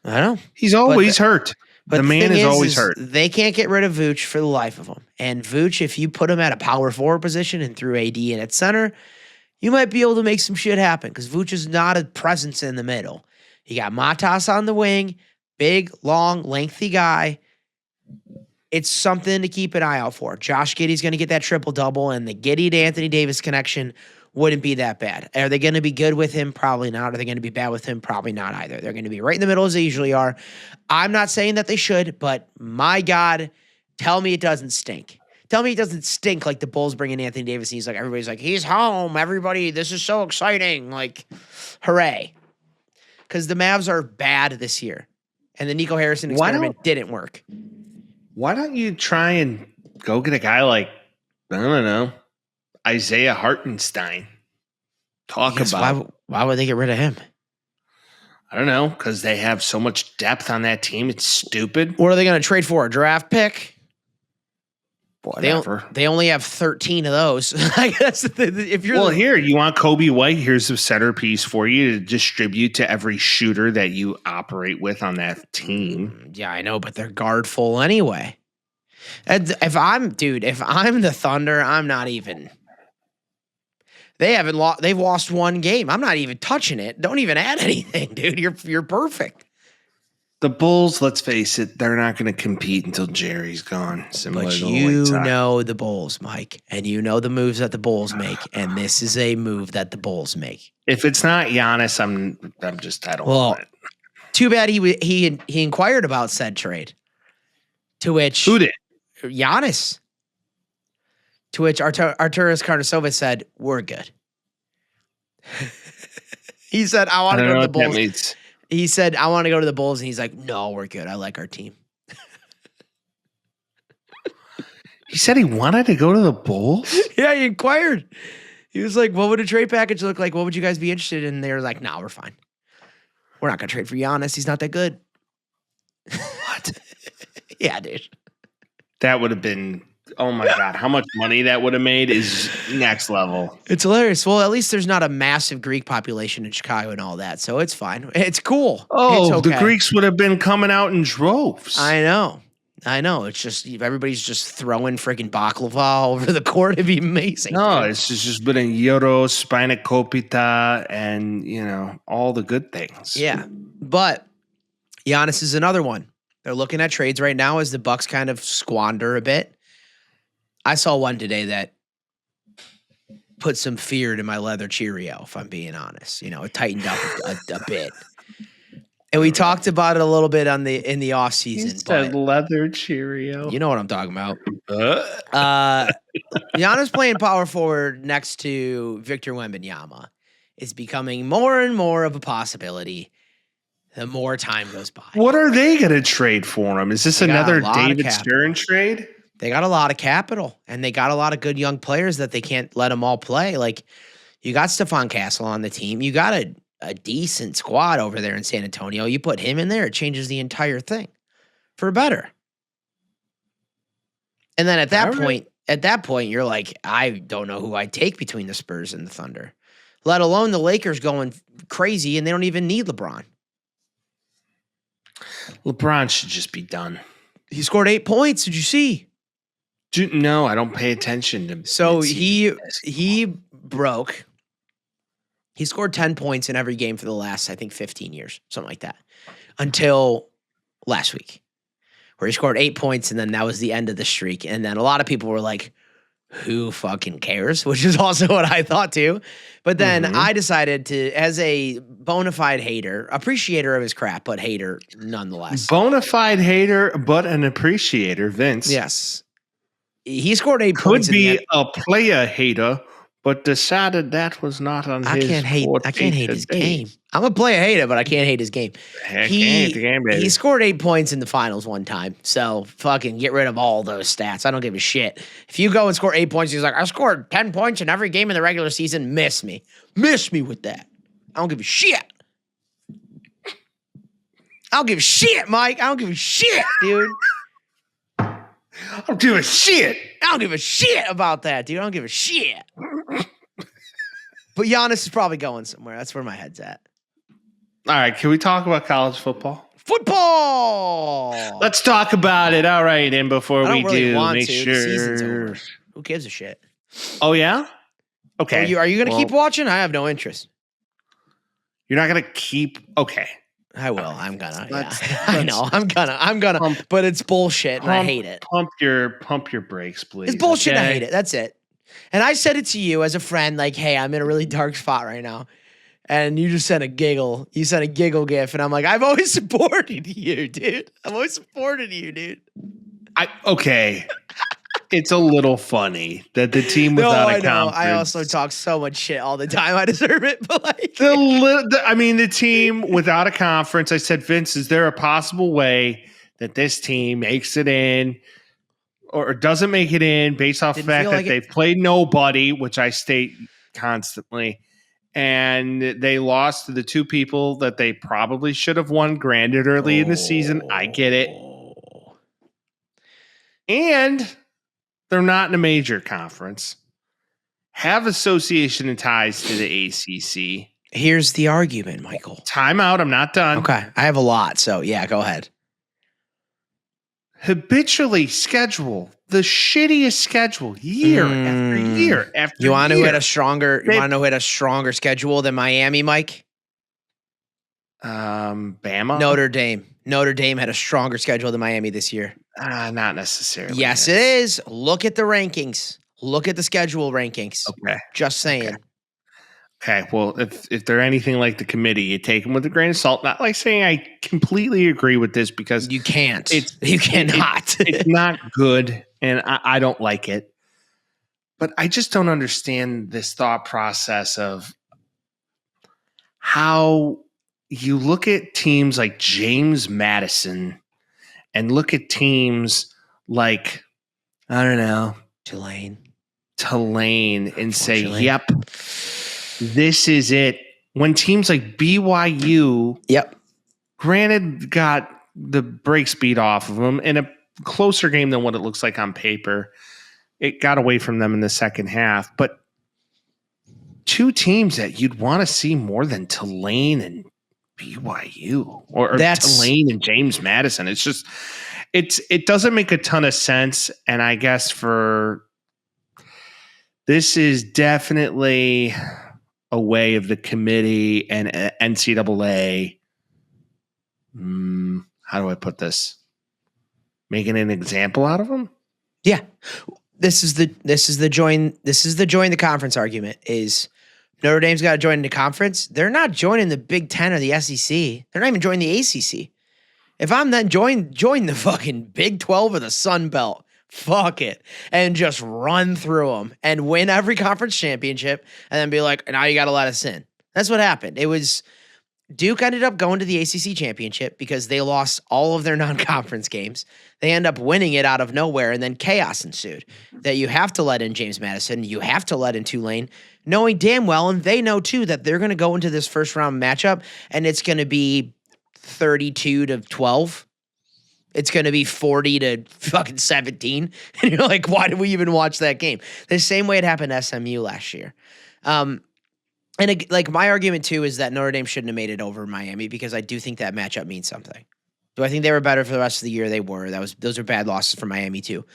I know. He's always hurt. But the man is always hurt. They can't get rid of Vooch for the life of him. And Vooch, if you put him at a power forward position and threw AD in at center, you might be able to make some shit happen because Vooch is not a presence in the middle. You got Matas on the wing, big, long, lengthy guy. It's something to keep an eye out for. Josh Giddey's going to get that triple-double, and the Giddey to Anthony Davis connection wouldn't be that bad. Are they going to be good with him? Probably not. Are they going to be bad with him? Probably not either. They're going to be right in the middle as they usually are. I'm not saying that they should, but my God, tell me it doesn't stink. Tell me it doesn't stink like the Bulls bring in Anthony Davis, and he's like, everybody's like, he's home. Everybody, this is so exciting. Like, hooray. Because the Mavs are bad this year, and the Nico Harrison experiment didn't work. Why don't you try and go get a guy like, I don't know, Isaiah Hartenstein? Why would they get rid of him? I don't know, because they have so much depth on that team. It's stupid. What are they going to trade for? A draft pick? Whatever. They only have 13 of those. I guess if you're here, you want Kobe White? Here's a centerpiece for you to distribute to every shooter that you operate with on that team. Yeah, I know, but they're guard full anyway. If I'm the Thunder, I'm not even. They've lost one game. I'm not even touching it. Don't even add anything, dude. You're perfect. The Bulls, let's face it, they're not going to compete until Jerry's gone. But you know the Bulls, Mike, and you know the moves that the Bulls make, and this is a move that the Bulls make. If it's not Giannis, I don't want it. Too bad he inquired about said trade. To which who did? Giannis. To which Arturas Karnisovas said, "We're good." He said, "I want to go to the Bulls." He said, "I want to go to the Bulls," and he's like, "No, we're good. I like our team." He said he wanted to go to the Bulls? Yeah, he inquired. He was like, "What would a trade package look like? What would you guys be interested in?" And they were like, "No, we're fine. We're not going to trade for Giannis. He's not that good." What? Yeah, dude. That would have been, oh my God, how much money that would have made is next level. It's hilarious. Well, at least there's not a massive Greek population in Chicago and all that, so it's fine. It's cool. Oh, it's okay. The Greeks would have been coming out in droves. I know. It's just everybody's just throwing freaking baklava all over the court. It'd be amazing. No, it's just been a gyros, spanakopita, and all the good things. Yeah, but Giannis is another one. They're looking at trades right now as the Bucks kind of squander a bit. I saw one today that put some fear to my leather Cheerio, if I'm being honest. It tightened up a bit. And we talked about it a little bit in the offseason. But leather Cheerio. You know what I'm talking about. Giannis playing power forward next to Victor Wembanyama is becoming more and more of a possibility the more time goes by. What are they going to trade for him? Is this another David Stern trade? They got a lot of capital, and they got a lot of good young players that they can't let them all play. Like, you got Stephon Castle on the team. You got a decent squad over there in San Antonio. You put him in there, it changes the entire thing for better. And then at that point, you're like, I don't know who I'd take between the Spurs and the Thunder, let alone the Lakers going crazy, and they don't even need LeBron. LeBron should just be done. He scored 8 points. Did you see? No, I don't pay attention to. So he broke. He scored 10 points in every game for the last, I think, 15 years, something like that, until last week, where he scored 8 points, and then that was the end of the streak. And then a lot of people were like, who fucking cares? Which is also what I thought too. But then I decided to, as a bona fide hater, appreciator of his crap, but hater nonetheless. Bona fide hater, but an appreciator, Vince. Yes. He scored 8 points. Could be a player hater, but decided that was not on his forte I can't hate his today. game. I'm a player hater, but I can't hate his game. Heck, can't hate the game, baby. He scored 8 points in the finals one time. So fucking get rid of all those stats. I don't give a shit. If you go and score 8 points, he's like, I scored 10 points in every game in the regular season. Miss me. Miss me with that. I don't give a shit. I don't give a shit, Mike. I don't give a shit, dude. I don't give a shit. I don't give a shit about that, dude. I don't give a shit. But Giannis is probably going somewhere. That's where my head's at. All right, can we talk about college football? Football. Let's talk about it. All right, and before I don't we really do, want make to. sure. The season's over. Who gives a shit? Oh yeah. Okay. Are you going to keep watching? I have no interest. You're not going to keep. Okay. I will. I'm gonna. Let's- Yeah. I know. I'm gonna. Pump- but it's bullshit, and I hate it. Pump your brakes, please. It's bullshit. And I okay? hate it. That's it. And I said it to you as a friend, like, "Hey, I'm in a really dark spot right now," and you just sent a giggle. You sent a giggle gif, and I'm like, "I've always supported you, dude. I've always supported you, dude." Okay. It's a little funny that the team without a conference. I also talk so much shit all the time. I deserve it, but like, the team without a conference. I said, Vince, is there a possible way that this team makes it in or doesn't make it in based off the fact that they've played nobody, which I state constantly, and they lost to the two people that they probably should have won, granted, early in the season. I get it. And they're not in a major conference, have association and ties to the ACC. Here's the argument, Michael. Time out. I'm not done. Okay. I have a lot, so yeah, go ahead. Habitually schedule the shittiest schedule year after year after year. You want to know who had a stronger schedule than Miami, Mike? Bama? Notre Dame. Notre Dame had a stronger schedule than Miami this year. Not necessarily. Yes, it is. Look at the rankings. Look at the schedule rankings. Okay. Just saying. Okay. Well, if they're anything like the committee, you take them with a grain of salt. Not like saying I completely agree with this because you can't. You cannot. It's not good, and I don't like it. But I just don't understand this thought process of how you look at teams like James Madison and look at teams like, I don't know, Tulane and say, yep, this is it. When teams like BYU, granted, got the brakes beat off of them in a closer game than what it looks like on paper, it got away from them in the second half. But two teams that you'd want to see more than Tulane and BYU or Tulane and James Madison. It's just, it doesn't make a ton of sense. And I guess this is definitely a way of the committee and NCAA. How do I put this? Making an example out of them? Yeah. This is the join the conference argument is Notre Dame's got to join the conference. They're not joining the Big Ten or the SEC. They're not even joining the ACC. If I'm then join the fucking Big 12 or the Sun Belt. Fuck it. And just run through them and win every conference championship and then be like, now you got to let us in. That's what happened. It was Duke ended up going to the ACC championship because they lost all of their non-conference games. They end up winning it out of nowhere, and then chaos ensued. That you have to let in James Madison, you have to let in Tulane, knowing damn well, and they know too, that they're going to go into this first round matchup, and it's going to be 32-12. It's going to be 40-17. And you're like, why did we even watch that game? The same way it happened to SMU last year. And my argument too is that Notre Dame shouldn't have made it over Miami because I do think that matchup means something. Do I think they were better for the rest of the year? They were. Those are bad losses for Miami too.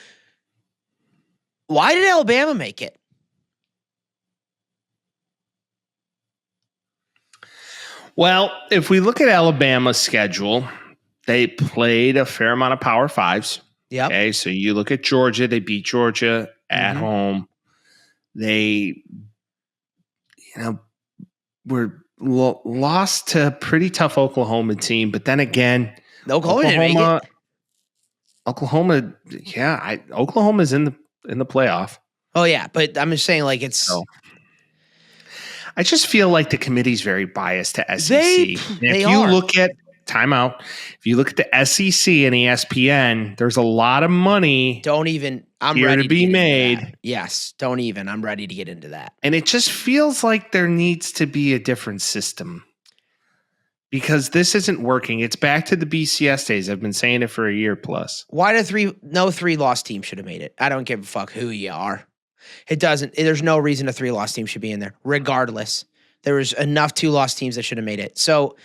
Why did Alabama make it? Well, if we look at Alabama's schedule, they played a fair amount of Power Fives. Yep. Okay, so you look at Georgia, they beat Georgia at home. They, were lost to a pretty tough Oklahoma team, but then again, Oklahoma, Oklahoma's in the playoff. Oh yeah, but I'm just saying, like it's I just feel like the committee's very biased to SEC. They if you are. look at timeout, if you look at the SEC and ESPN, there's a lot of money. I'm here ready to be get into made. that. Yes, don't even. I'm ready to get into that. And it just feels like there needs to be a different system because this isn't working. It's back to the BCS days. I've been saying it for a year plus. Why no 3-loss team should have made it? I don't give a fuck who you are. It doesn't. There's no reason a 3-loss team should be in there. Regardless, there was enough 2-loss teams that should have made it. So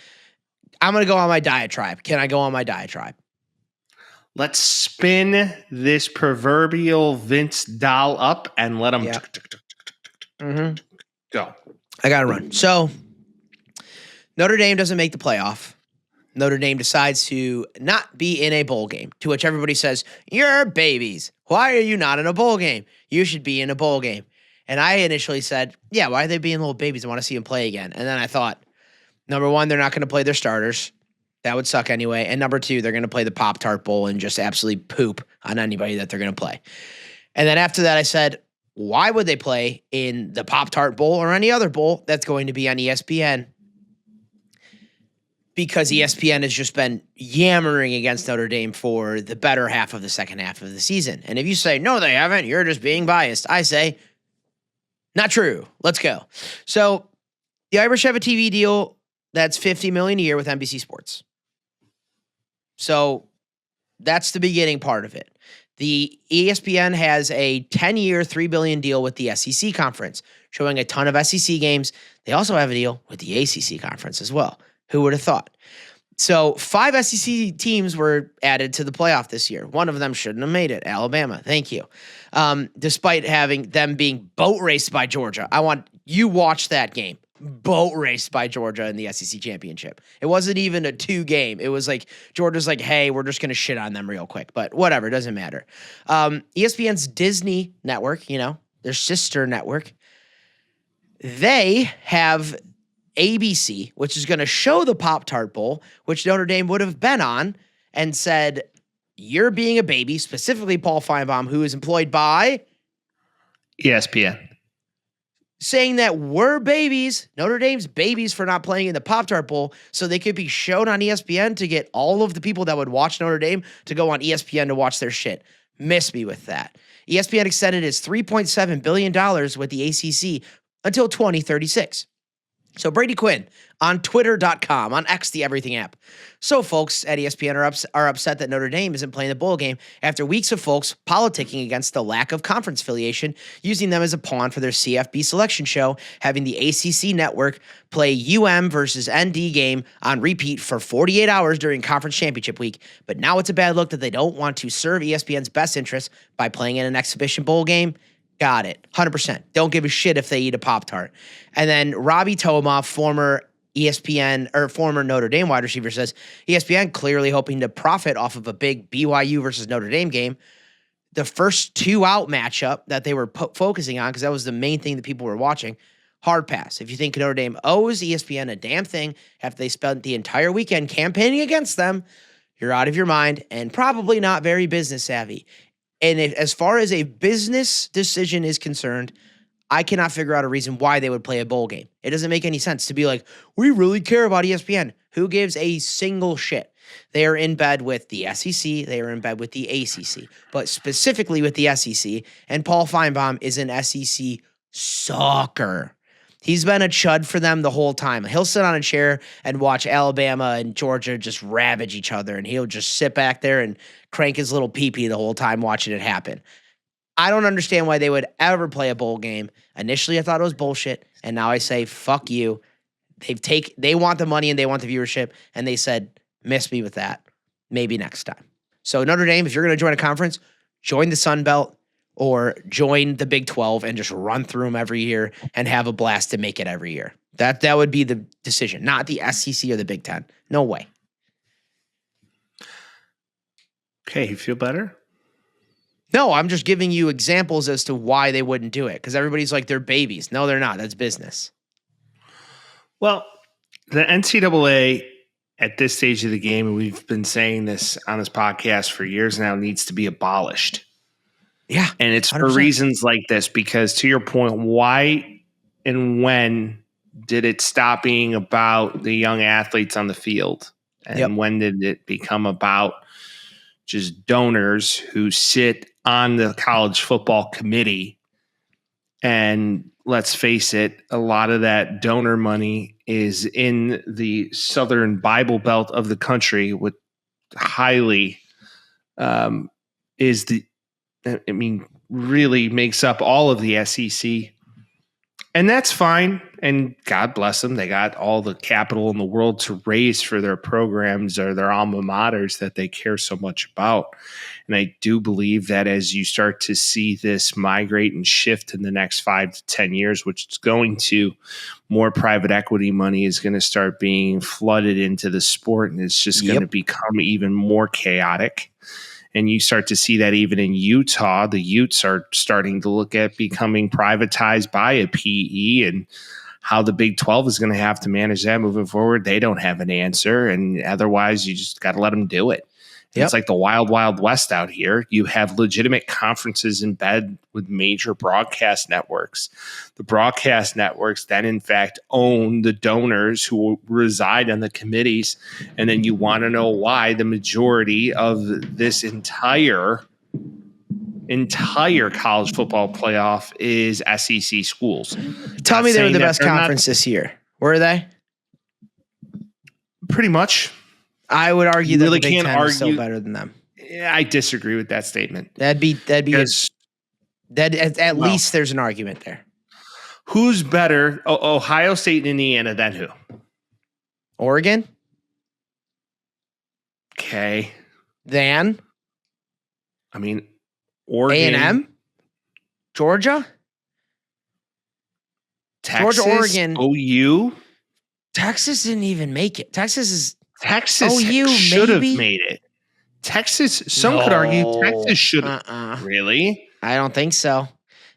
I'm going to go on my diatribe. Can I go on my diatribe? Let's spin this proverbial Vince doll up and let him go. I got to run. So Notre Dame doesn't make the playoff. Notre Dame decides to not be in a bowl game, to which everybody says, you're babies. Why are you not in a bowl game? You should be in a bowl game. And I initially said, yeah, why are they being little babies? I want to see them play again. And then I thought, number one, they're not going to play their starters. That would suck anyway. And number two, they're going to play the Pop-Tart Bowl and just absolutely poop on anybody that they're going to play. And then after that, I said, why would they play in the Pop-Tart Bowl or any other bowl that's going to be on ESPN? Because ESPN has just been yammering against Notre Dame for the better half of the second half of the season. And if you say, no, they haven't, you're just being biased, I say, not true. Let's go. So the Irish have a TV deal that's $50 million a year with NBC Sports. So that's the beginning part of it. The ESPN has a 10-year, $3 billion deal with the SEC conference, showing a ton of SEC games. They also have a deal with the ACC conference as well. Who would have thought? So 5 SEC teams were added to the playoff this year. One of them shouldn't have made it, Alabama. Thank you. Despite having them being boat raced by Georgia. I want you watch that game. Boat raced by Georgia in the SEC championship. It wasn't even a 2-game. It was like Georgia's like, hey, we're just going to shit on them real quick. But whatever, it doesn't matter. ESPN's Disney network, their sister network, they have ABC, which is going to show the Pop-Tart Bowl, which Notre Dame would have been on, and said, you're being a baby, specifically Paul Feinbaum, who is employed by ESPN. Saying that we're babies, Notre Dame's babies for not playing in the Pop-Tart Bowl, so they could be shown on ESPN to get all of the people that would watch Notre Dame to go on ESPN to watch their shit. Miss me with that. ESPN extended its $3.7 billion with the ACC until 2036. So Brady Quinn on Twitter.com, on X, the everything app. So folks at ESPN are upset that Notre Dame isn't playing the bowl game after weeks of folks politicking against the lack of conference affiliation, using them as a pawn for their CFB selection show, having the ACC network play versus ND game on repeat for 48 hours during conference championship week. But now it's a bad look that they don't want to serve ESPN's best interests by playing in an exhibition bowl game. Got it. 100%. Don't give a shit if they eat a Pop-Tart. And then Robbie Toma, former ESPN or former Notre Dame wide receiver, says ESPN clearly hoping to profit off of a big BYU versus Notre Dame game. The first 2-out matchup that they were focusing on, because that was the main thing that people were watching, hard pass. If you think Notre Dame owes ESPN a damn thing after they spent the entire weekend campaigning against them, you're out of your mind and probably not very business savvy. And as far as a business decision is concerned, I cannot figure out a reason why they would play a bowl game. It doesn't make any sense to be like, we really care about ESPN. Who gives a single shit? They are in bed with the SEC. They are in bed with the ACC, but specifically with the SEC. And Paul Feinbaum is an SEC sucker. He's been a chud for them the whole time. He'll sit on a chair and watch Alabama and Georgia just ravage each other, and he'll just sit back there and crank his little pee-pee the whole time watching it happen. I don't understand why they would ever play a bowl game. Initially, I thought it was bullshit, and now I say, fuck you. They want the money and they want the viewership, and they said, miss me with that. Maybe next time. So Notre Dame, if you're going to join a conference, join the Sun Belt or join the Big 12 and just run through them every year and have a blast to make it every year. That would be the decision, not the SEC or the Big 10. No way. Okay, you feel better? No, I'm just giving you examples as to why they wouldn't do it, because everybody's like, they're babies. No, they're not. That's business. Well, the NCAA at this stage of the game, and we've been saying this on this podcast for years now, needs to be abolished. Yeah. And it's 100%. for reasons like this, because to your point, why and when did it stop being about the young athletes on the field? And when did it become about just donors who sit on the college football committee? And let's face it, a lot of that donor money is in the southern Bible Belt of the country, with highly really makes up all of the SEC. And that's fine. And God bless them. They got all the capital in the world to raise for their programs or their alma maters that they care so much about. And I do believe that as you start to see this migrate and shift in the next 5 to 10 years, which it's going to, more private equity money is going to start being flooded into the sport. And it's just going to become even more chaotic. And you start to see that even in Utah, the Utes are starting to look at becoming privatized by a PE, and how the Big 12 is going to have to manage that moving forward. They don't have an answer. And otherwise, you just got to let them do it. It's like the wild, wild west out here. You have legitimate conferences in bed with major broadcast networks. The broadcast networks then, in fact, own the donors who reside on the committees. And then you want to know why the majority of this entire college football playoff is SEC schools. Tell me they were the best conference this year. Were they? Pretty much. I would argue that the Big Ten is still better than them. Yeah, I disagree with that statement. At least there's an argument there. Who's better? Ohio State and Indiana, then who? Oregon. Okay. Then? I mean, Oregon. A&M? Georgia? Texas, Georgia, Oregon. OU? Texas didn't even make it. Texas OU should have made it. Texas, some could argue Texas should have. Really? I don't think so.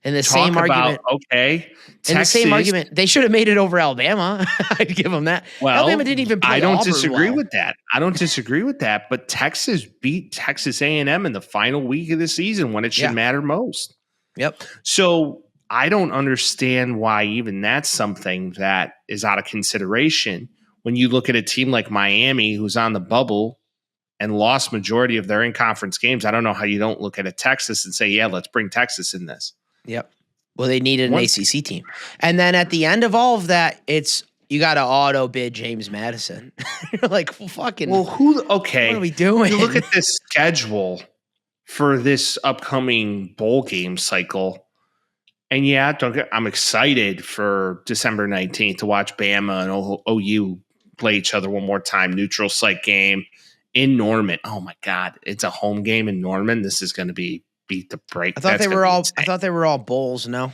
In the same argument. Okay. In the same argument, they should have made it over Alabama. I'd give them that. Well, Alabama didn't even play I don't Auburn disagree well. with that. I don't disagree with that. But Texas beat Texas A&M in the final week of the season when it should matter most. Yep. So I don't understand why even that's something that is out of consideration when you look at a team like Miami, who's on the bubble and lost majority of their in-conference games. I don't know how you don't look at a Texas and say, yeah, let's bring Texas in this. Yep. Well, they needed an ACC team. And then at the end of all of that, you got to auto bid James Madison. You're like, what are we doing? You look at this schedule for this upcoming bowl game cycle. And I'm excited for December 19th to watch Bama and OU play each other one more time. Neutral site game in Norman. Oh my God. It's a home game in Norman. This is going to be beat the break. I thought they were all bowls. No,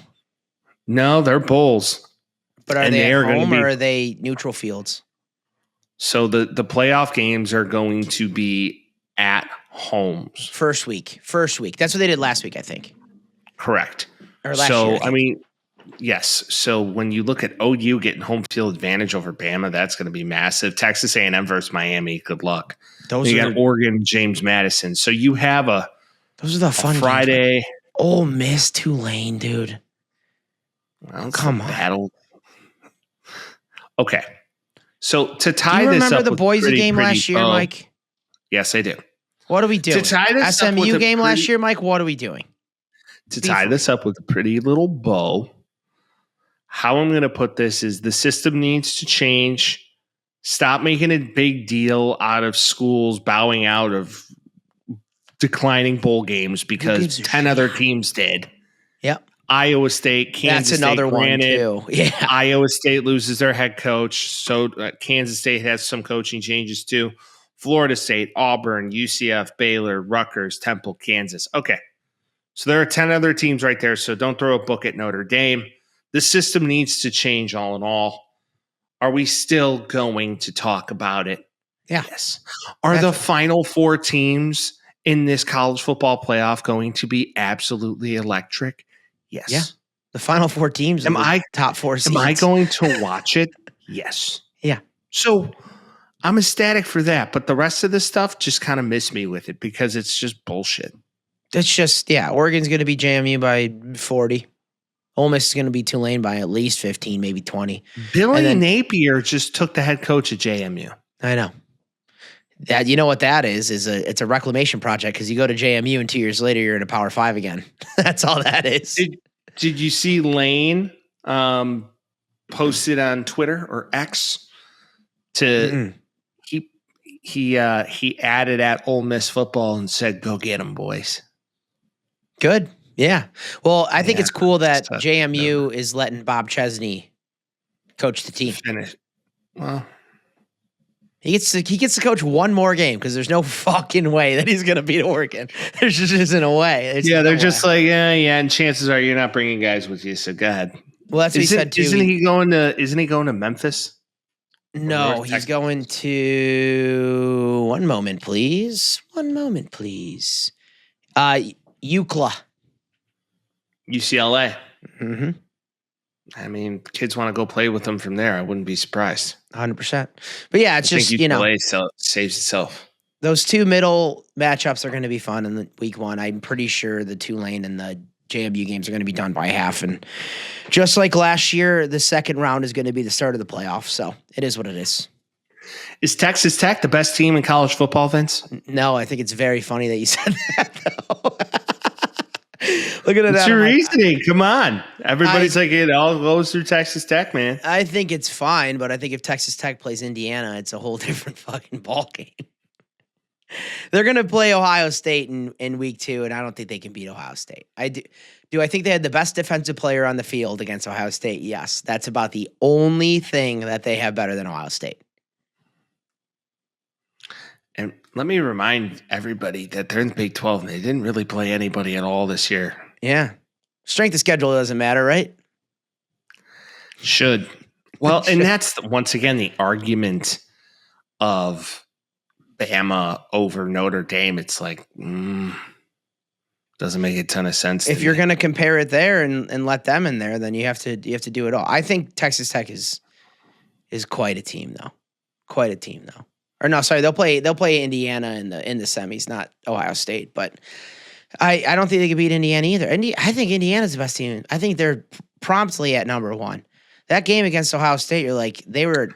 they're bowls. But are they at home or are they neutral fields? So the playoff games are going to be at homes. First week. That's what they did last week, I think. Correct. Or last year. I mean, yes. So when you look at OU getting home field advantage over Bama, that's going to be massive. Texas A&M versus Miami. Good luck. You got Oregon, James Madison. So you have those are the fun Friday. Games. Ole Miss, Tulane, dude. Well, come on. Battle. Okay. So to tie this up, do you remember the Boise game last year, Mike? Yes, I do. What are we doing? To tie this SMU game last year, Mike. What are we doing? To tie this up with a pretty little bow, how I'm going to put this is the system needs to change. Stop making a big deal out of schools bowing out of declining bowl games because 10 other teams did. Yep. Iowa State, Kansas State. That's another one too. Yeah. Iowa State loses their head coach. So Kansas State has some coaching changes too. Florida State, Auburn, UCF, Baylor, Rutgers, Temple, Kansas. Okay. So there are 10 other teams right there. So don't throw a book at Notre Dame. The system needs to change all in all. Are we still going to talk about it? Yeah. Yes. Are the final 4 teams in this college football playoff going to be absolutely electric? Yes. Yeah. The final 4 teams. Top 4 seeds. Am I going to watch it? Yes. Yeah. So I'm ecstatic for that. But the rest of the stuff just kind of miss me with it because it's just bullshit. It's just, Oregon's going to be JMU by 40. Ole Miss is going to be Tulane by at least 15, maybe 20. Billy Napier just took the head coach at JMU. I know. That, you know what that is it's a reclamation project because you go to JMU and 2 years later you're in a Power 5 again. That's all that is. Did you see Lane posted on Twitter or X to he added at Ole Miss football and said, "Go get them, boys." Good. Yeah. Well, I think it's cool that JMU is letting Bob Chesney coach the team. Finish. Well, he gets to coach one more game because there's no fucking way that he's gonna beat Oregon. There just isn't a way. They're just like, yeah, and chances are you're not bringing guys with you. So go ahead. Well, that's what he said too. Isn't he going to Memphis? No, he's going to. One moment, please. UCLA. UCLA. Mm-hmm. I mean, kids want to go play with them from there. I wouldn't be surprised. 100%. But yeah, it's just, UCLA saves itself. Those two middle matchups are going to be fun in the week one. I'm pretty sure the Tulane and the JMU games are going to be done by half. And just like last year, the second round is going to be the start of the playoffs. So it is what it is. Is Texas Tech the best team in college football, Vince? No, I think it's very funny that you said that, though. Look at it. What's your reasoning? Come on. Everybody's like, it all goes through Texas Tech, man. I think it's fine, but I think if Texas Tech plays Indiana, it's a whole different fucking ball game. They're going to play Ohio State in week 2, and I don't think they can beat Ohio State. Do I think they had the best defensive player on the field against Ohio State? Yes. That's about the only thing that they have better than Ohio State. And let me remind everybody that they're in the Big 12 and they didn't really play anybody at all this year. Yeah. Strength of schedule doesn't matter, right? Should. Well, and that's, once again, the argument of Bama over Notre Dame. It's like, doesn't make a ton of sense. If you're going to compare it there and let them in there, then you have to do it all. I think Texas Tech is quite a team, though. Quite a team, though. Or no, sorry, they'll play Indiana in the semis, not Ohio State. But I don't think they can beat Indiana either. I think Indiana's the best team. I think they're promptly at number 1. That game against Ohio State, you're like, they were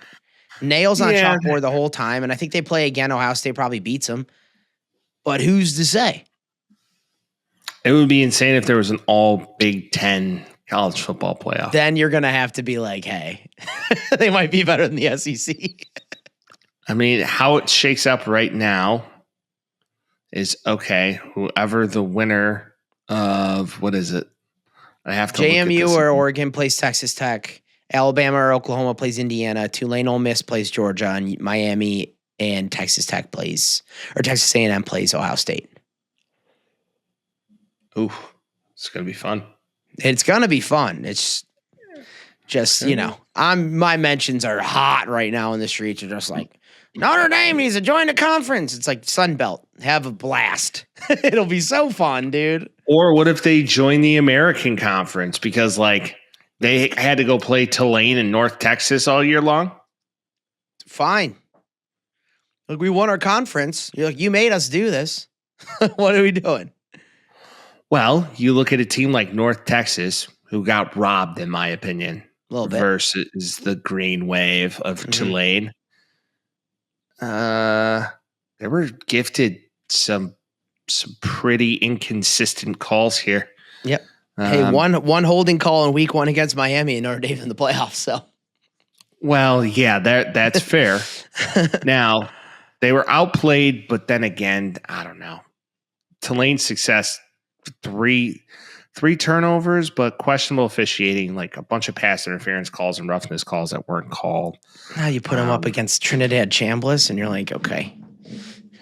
nails on chalkboard the whole time, and I think they play again. Ohio State probably beats them, but who's to say? It would be insane if there was an all Big Ten college football playoff. Then you're gonna have to be like, hey, they might be better than the SEC. I mean, how it shakes up right now is okay. Whoever the winner of what is it? I have to JMU or Oregon plays Texas Tech. Alabama or Oklahoma plays Indiana. Tulane, Ole Miss plays Georgia, and Miami and Texas Tech plays, or Texas A&M plays Ohio State. Ooh, it's gonna be fun. It's gonna be fun. It's just my mentions are hot right now in the streets. Are just like Notre Dame needs to join the conference. It's like Sun Belt. Have a blast. It'll be so fun, dude. Or what if they join the American Conference because they had to go play Tulane in North Texas all year long? Fine. Look, we won our conference. You're like, you made us do this. What are we doing? Well, you look at a team like North Texas, who got robbed, in my opinion, a little bit, versus the Green Wave of Tulane. They were gifted some pretty inconsistent calls here. Yep. Hey, one holding call in week 1 against Miami and Notre Dame in the playoffs. So, well, yeah, that's fair. Now, they were outplayed, but then again, I don't know. Tulane's success, three turnovers, but questionable officiating, like a bunch of pass interference calls and roughness calls that weren't called. Now you put them up against Trinidad Chambliss, and you're like, okay,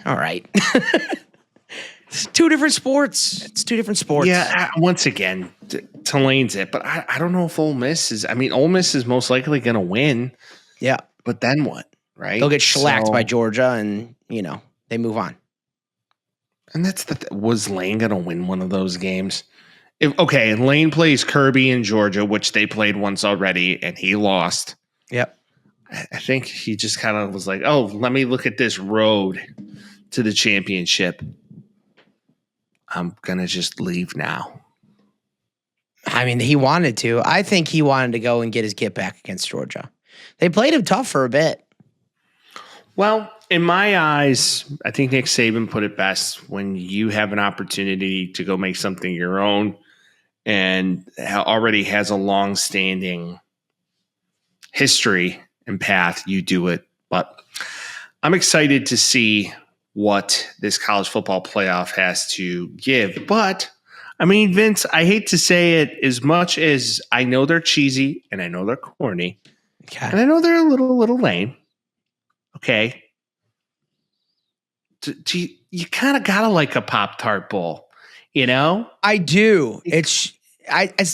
all right. It's two different sports. Yeah, once again, Tulane's it. But I don't know if Ole Miss is. I mean, Ole Miss is most likely going to win. Yeah. But then what, right? They'll get shellacked by Georgia, and, they move on. And that's was Lane going to win one of those games? And Lane plays Kirby in Georgia, which they played once already, and he lost. Yep. I think he just kind of was like, oh, let me look at this road to the championship. I'm going to just leave now. I mean, he wanted to. I think he wanted to go and get his get back against Georgia. They played him tough for a bit. Well, in my eyes, I think Nick Saban put it best when you have an opportunity to go make something your own and already has a long-standing history and path, you do it. But I'm excited to see what this college football playoff has to give. But, I mean, Vince, I hate to say it, as much as I know they're cheesy and I know they're corny, and I know they're a little lame, okay, you kind of got to like a Pop-Tart Bowl, you know? I do. It's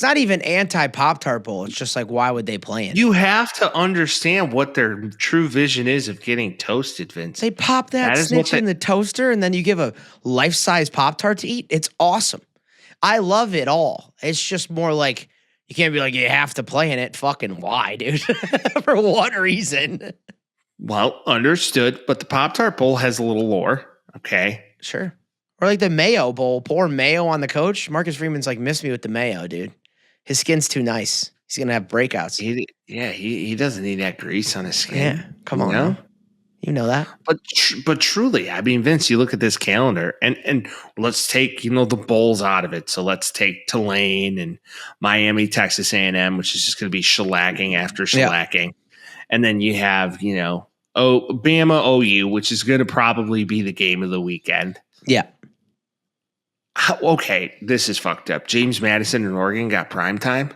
not even anti-Pop-Tart Bowl. It's just like, why would they play it? You have to understand what their true vision is of getting toasted, Vince. They pop that snitch in the toaster, and then you give a life-size Pop-Tart to eat. It's awesome. I love it all. It's just more like, you can't be like, you have to play in it. Fucking why, dude? For what reason? Well, understood. But the Pop-Tart Bowl has a little lore. Okay. Sure. Or like the Mayo Bowl. Pour mayo on the coach. Marcus Freeman's like, miss me with the mayo, dude. His skin's too nice. He's going to have breakouts. He doesn't need that grease on his skin. Yeah. Come on. Now. You know that. But truly, I mean, Vince, you look at this calendar and let's take, the bowls out of it. So let's take Tulane and Miami, Texas A&M, which is just going to be shellacking after shellacking. Yeah. And then you have, Bama OU, which is going to probably be the game of the weekend. Yeah. Okay, this is fucked up. James Madison in Oregon got prime time.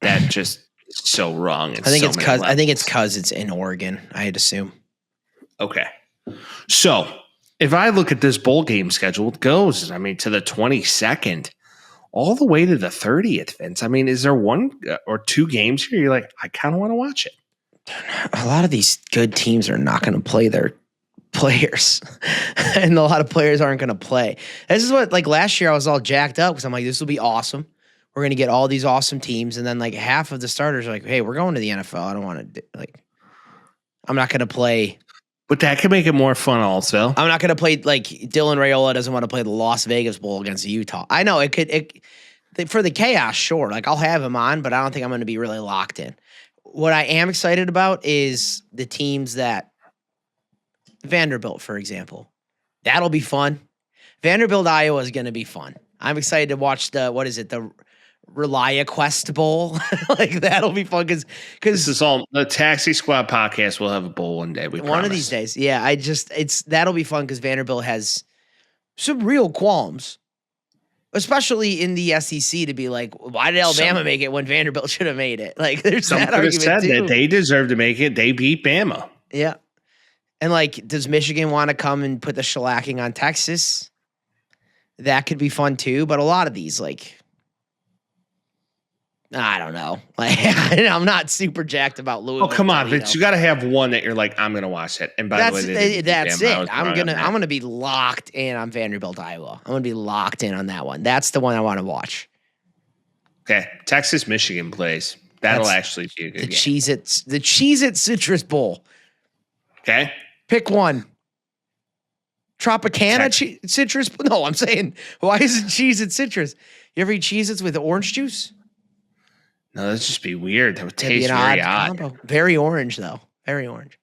That just is so wrong. I think it's because it's in Oregon, I'd assume. Okay. So if I look at this bowl game schedule, it goes, to the 22nd all the way to the 30th, Vince. I mean, is there one or two games here you're like, I kind of want to watch it? A lot of these good teams are not going to play their players, and a lot of players aren't going to play. This is what, like, last year I was all jacked up because I'm like, this will be awesome. We're going to get all these awesome teams. And then like half of the starters are like, hey, we're going to the NFL. I don't want to I'm not going to play. But that can make it more fun also. I'm not going to play, like, Dylan Raiola doesn't want to play the Las Vegas Bowl against Utah. I know for the chaos, sure. Like, I'll have him on, but I don't think I'm going to be really locked in. What I am excited about is the teams that Vanderbilt, for example. That'll be fun. Vanderbilt, Iowa is going to be fun. I'm excited to watch the Relia Quest Bowl. Like, that'll be fun because this is all the Taxi Squad podcast will have a bowl one day. One of these days. Yeah, that'll be fun because Vanderbilt has some real qualms, especially in the SEC, to be like, why did Alabama make it when Vanderbilt should have made it? Like, there's that argument said too. That they deserve to make it. They beat Bama. Yeah. And like, does Michigan want to come and put the shellacking on Texas? That could be fun too. But a lot of these, like, I don't know. Like, I'm not super jacked about Louisville. Oh, come on, Vince. You got to have one that you're like, I'm going to watch it. And by the way, that's it. I'm going to be locked in on Vanderbilt, Iowa. I'm going to be locked in on that one. That's the one I want to watch. Okay. Texas, Michigan plays. That'll actually be a good game. The Cheez-It Citrus Bowl. Okay. Pick one. Tropicana citrus? No, I'm saying, why is it Cheez-It Citrus? You ever eat Cheez-Its with orange juice? No, that'd just be weird. That would taste very odd. Combo. Very orange, though. Very orange.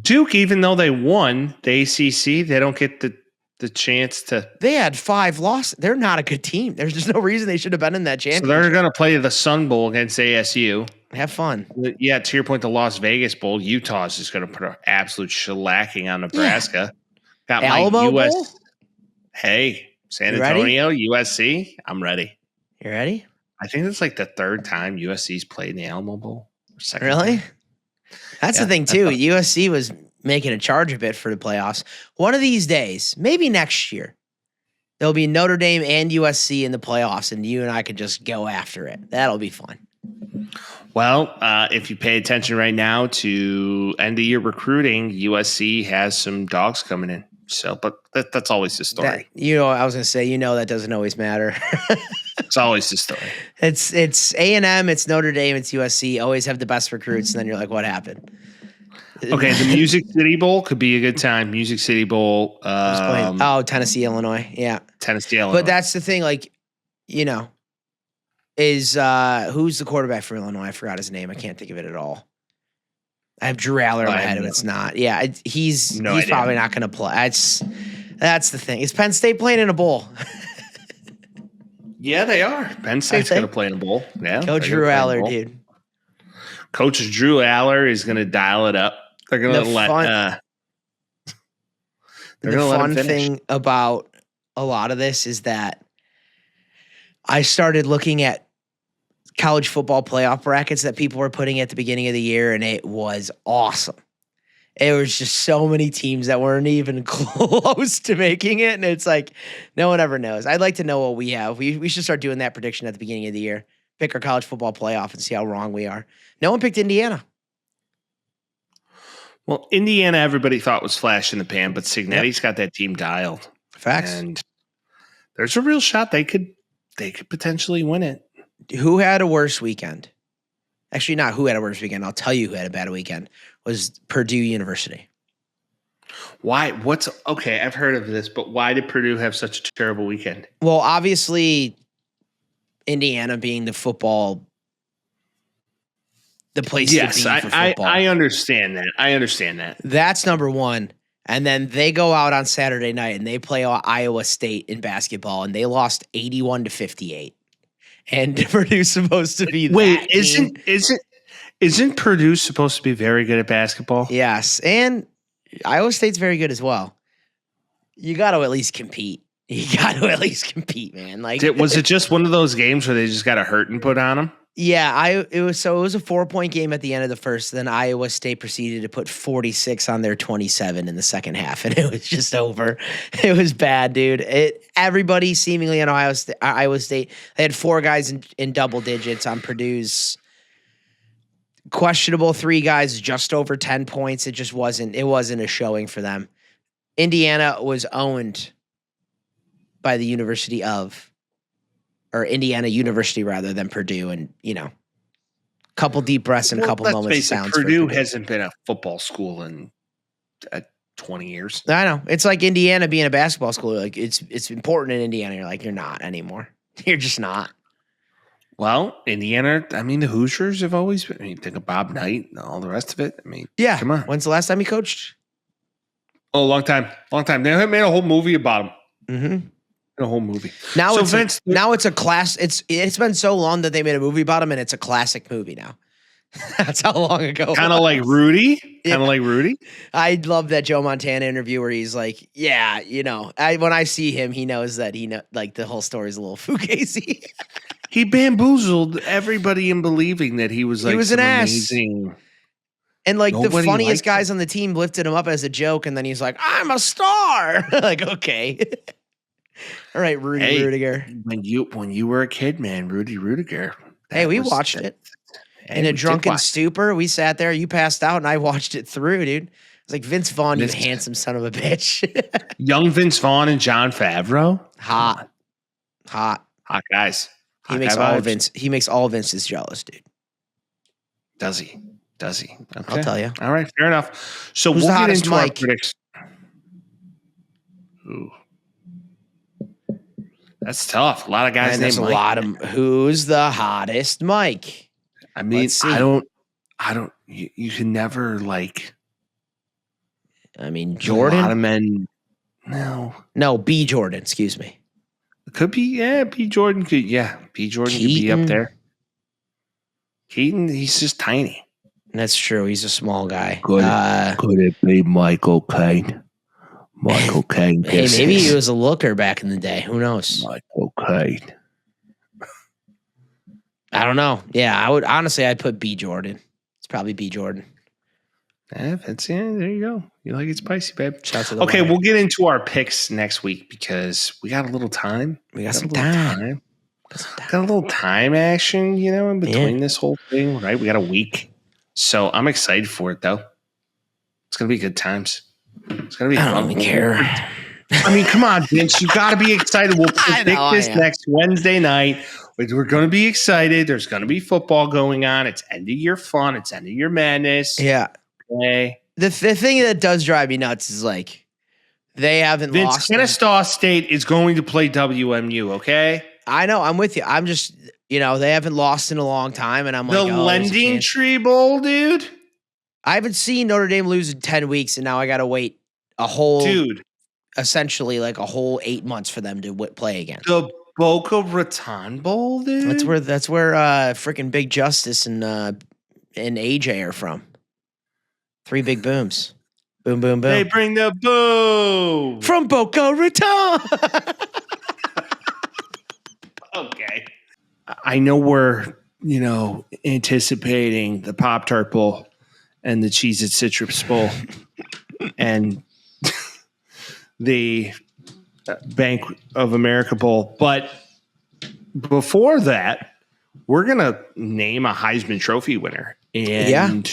Duke, even though they won the ACC, they don't get the chance to. They had 5 losses. They're not a good team. There's just no reason they should have been in that championship. So they're going to play the Sun Bowl against ASU. Have fun. Yeah, to your point, the Las Vegas Bowl, Utah is just going to put an absolute shellacking on Nebraska. Yeah. Got Alamo my US. Bowl? Hey, San Antonio, USC. I'm ready. You ready? I think it's like the 3rd time USC's played in the Alamo Bowl. Really? That's the thing, too. USC was making a charge a bit for the playoffs. One of these days, maybe next year, there'll be Notre Dame and USC in the playoffs, and you and I could just go after it. That'll be fun. Well, if you pay attention right now to end of year recruiting, USC has some dogs coming in. So, but that's always the story. I was going to say, that doesn't always matter. It's always the story. It's A&M, it's Notre Dame, it's USC. Always have the best recruits, and then you're like, what happened? Okay, the Music City Bowl could be a good time. Music City Bowl. Tennessee, Illinois. Yeah. Tennessee, Illinois. But that's the thing, like, is who's the quarterback for Illinois? I forgot his name. I can't think of it at all. I have Drew Aller in my head, and it's not. Yeah, he's probably not going to play. That's the thing. Is Penn State playing in a bowl? Yeah, they are. Penn State's going to play in a bowl. Yeah, Coach Drew Aller, dude. Coach Drew Aller is going to dial it up. They're going to let. The fun thing about a lot of this is that I started looking at college football playoff brackets that people were putting at the beginning of the year, and it was awesome. It was just so many teams that weren't even close to making it, and it's like no one ever knows. I'd like to know what we have. We should start doing that prediction at the beginning of the year. Pick our college football playoff and see how wrong we are. No one picked Indiana. Well, Indiana, everybody thought was flash in the pan, but Cignetti's got that team dialed. Facts. And there's a real shot they could potentially win it. Who had a worse weekend? Actually, not who had a worse weekend. I'll tell you who had a bad weekend. Was Purdue University. Why? Okay, I've heard of this, but why did Purdue have such a terrible weekend? Well, obviously, Indiana being the place to be for football. I understand that. That's number one. And then they go out on Saturday night and they play Iowa State in basketball, and they lost 81-58. And Purdue's supposed to be Wait, isn't Purdue supposed to be very good at basketball? Yes, and Iowa State's very good as well. You got to at least compete. Man. Like, was it just one of those games where they just got a hurting put on them? Yeah, it was a 4-point game at the end of the first. Then Iowa State proceeded to put 46 on their 27 in the second half, and it was just over. It was bad, dude. Everybody seemingly on Iowa State, they had 4 guys in double digits. On Purdue's questionable 3 guys, just over 10 points. It just wasn't a showing for them. Indiana was owned by the University of. Or Indiana University rather than Purdue, and couple deep breaths and a couple moments of silence. Purdue hasn't been a football school in 20 years. I know. It's like Indiana being a basketball school. Like it's important in Indiana. You're like, you're not anymore. You're just not. Well, Indiana, I mean, the Hoosiers have always been. I mean, think of Bob Knight and all the rest of it. I mean, yeah. Come on. When's the last time he coached? Oh, long time. They made a whole movie about him. Mm-hmm. A whole movie. Now it's a class. It's been so long that they made a movie about him, and it's a classic movie now. That's how long ago. Kind of like Rudy. I love that Joe Montana interview where he's like, "Yeah, when I see him, he knows that like the whole story is a little fugazi." He bamboozled everybody in believing that he was an ass. Amazing. And like the funniest guys on the team lifted him up as a joke, and then he's like, "I'm a star." Like, okay. All right, Rudiger. When you were a kid, man, Rudy Rudiger. Hey, we watched it in a drunken stupor. We sat there. You passed out, and I watched it through, dude. It's like Vince Vaughn, you handsome son of a bitch. Young Vince Vaughn and John Favreau. Hot guys. He makes all Vinces jealous, dude. Does he? Okay. I'll tell you. All right, fair enough. So Who's we'll the get hottest into our Mike? predictions. Ooh. That's tough. A lot of guys named Mike. Who's the hottest Mike? I mean, I don't. You can never like. I mean, Jordan. A lot of men. No, B Jordan. Excuse me. It could be. Yeah, B Jordan could. Yeah, B Jordan could be up there. Keaton, he's just tiny. That's true. He's a small guy. Could it be Michael Caine? Michael Caine. Hey, maybe he was a looker back in the day. Who knows? Michael Caine. I don't know. Yeah, I'd put B Jordan. It's probably B Jordan. Yeah, there you go. You like it spicy, babe. Okay, we'll get into our picks next week because we got a little time. We got some time. Got a little time action, in between this whole thing, right? We got a week. So I'm excited for it, though. It's going to be good times. It's going to be fun. I don't even care. I mean, come on, Vince. You got to be excited. We'll predict this next Wednesday night. We're going to be excited. There's going to be football going on. It's end of year fun. It's end of year madness. Yeah. Okay. The thing that does drive me nuts is like they haven't lost. Kennesaw State is going to play WMU, okay? I know. I'm with you. I'm just You know, they haven't lost in a long time, and I'm like, the there's a Lending chance. Tree Bowl, dude. I haven't seen Notre Dame lose in 10 weeks, and now I got to wait essentially like a whole 8 months for them to play again. The Boca Raton Bowl, dude. That's where freaking Big Justice and AJ are from. 3 big booms. Boom, boom, boom. They bring the boom from Boca Raton. Okay. I know we're, anticipating the Pop-Tart Bowl and the Cheez-It Citrus Bowl and the Bank of America Bowl. But before that, we're going to name a Heisman Trophy winner. And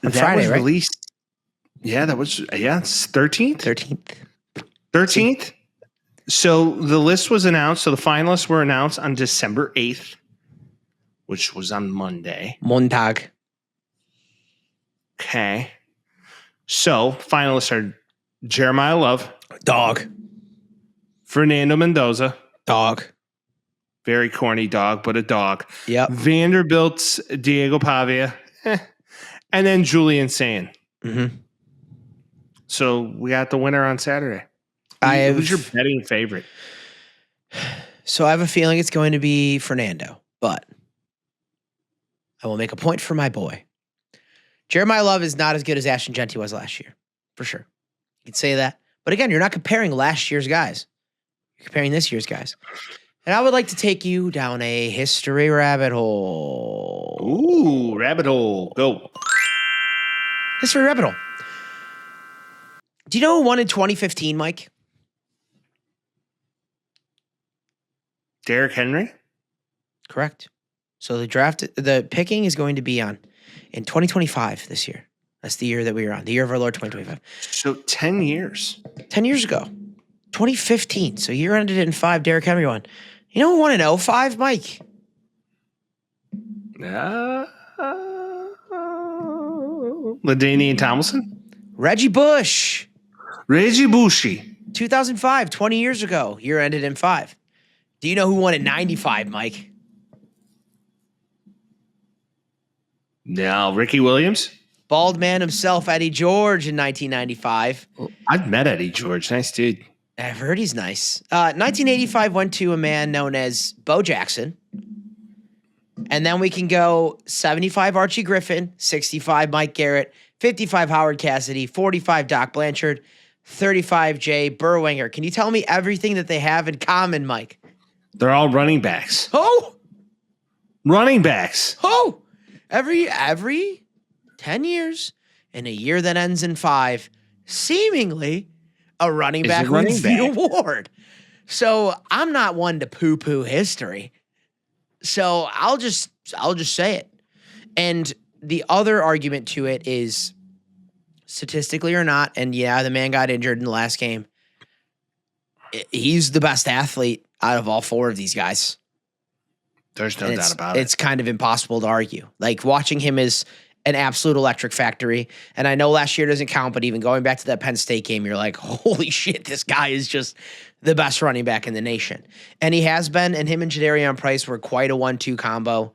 that Friday, was right? released. Yeah, it's 13th. 13th. So the list was announced. So the finalists were announced on December 8th, which was on Monday. Montag. Okay. So finalists are Jeremiah Love. Dog. Fernando Mendoza. Dog. Very corny dog, but a dog. Yep. Vanderbilt's Diego Pavia. And then Julian Sand. Mm-hmm. So we got the winner on Saturday. Who's your betting favorite? So I have a feeling it's going to be Fernando, but I will make a point for my boy. Jeremiah Love is not as good as Ashton Genty was last year, for sure. You could say that. But again, you're not comparing last year's guys. You're comparing this year's guys. And I would like to take you down a history rabbit hole. Ooh, rabbit hole. Go. History rabbit hole. Do you know who won in 2015, Mike? Derrick Henry? Correct. So the picking is going to be in 2025 this year. That's the year that we are on, the year of our Lord 2025. So 10 years. 10 years ago. 2015. So year ended in 5, Derrick Henry won. You know who won in 05, Mike? LaDainian Tomlinson? Reggie Bush. Reggie Bushy. 2005, 20 years ago. Year ended in 5. Do you know who won in 95, Mike? No, Ricky Williams? Bald man himself, Eddie George, in 1995. I've met Eddie George. Nice dude. I've heard he's nice. 1985 went to a man known as Bo Jackson. And then we can go 75 Archie Griffin, 65 Mike Garrett, 55 Howard Cassidy, 45 Doc Blanchard, 35 Jay Burwinger. Can you tell me everything that they have in common, Mike? They're all running backs. Oh! Running backs. Oh! Every 10 years in a year that ends in 5, seemingly a running back wins the award. So I'm not one to poo-poo history. So I'll just say it. And the other argument to it is, statistically or not, and yeah, the man got injured in the last game. He's the best athlete out of all 4 of these guys. There's no doubt about it. It's kind of impossible to argue. Like, watching him is an absolute electric factory. And I know last year doesn't count, but even going back to that Penn State game, you're like, holy shit, this guy is just the best running back in the nation. And he has been, and him and Jadarian Price were quite a 1-2 combo.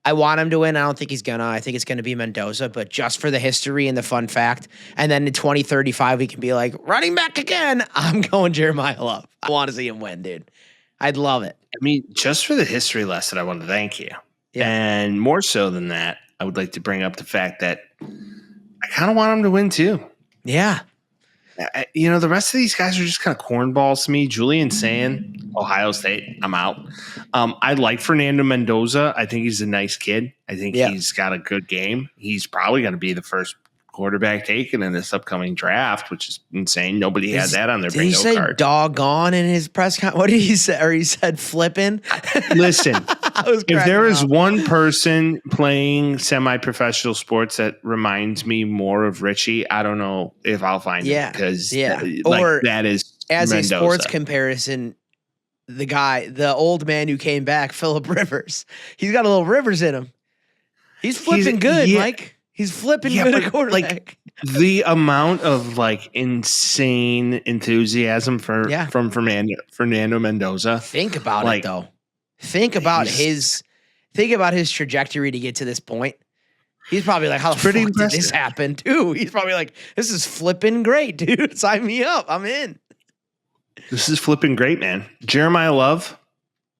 I want him to win. I don't think he's gonna. I think it's gonna be Mendoza, but just for the history and the fun fact. And then in 2035, we can be like, running back again. I'm going Jeremiah Love. I want to see him win, dude. I'd love it. I mean, just for the history lesson, I want to thank you. Yeah. And more so than that, I would like to bring up the fact that I kind of want him to win too. Yeah. The rest of these guys are just kind of cornballs to me. Julian Sand, Ohio State, I'm out. I like Fernando Mendoza. I think he's a nice kid. I think he's got a good game. He's probably going to be the first quarterback taken in this upcoming draft, which is insane. Nobody had that on their bingo card. Did he say doggone in his press conference? What did he say? Or he said flipping? Listen, if there is one person playing semi-professional sports that reminds me more of Richie, I don't know if I'll find it, because that is as Mendoza. A sports comparison, the old man who came back, Phillip Rivers, he's got a little Rivers in him. He's flipping good, Mike. He's flipping good at quarterback. Like the amount of like insane enthusiasm from Fernando Mendoza. Think about it though. Think about his trajectory to get to this point. He's probably like, how the fuck did this happen, too? He's probably like, this is flipping great, dude. Sign me up. I'm in. This is flipping great, man. Jeremiah Love,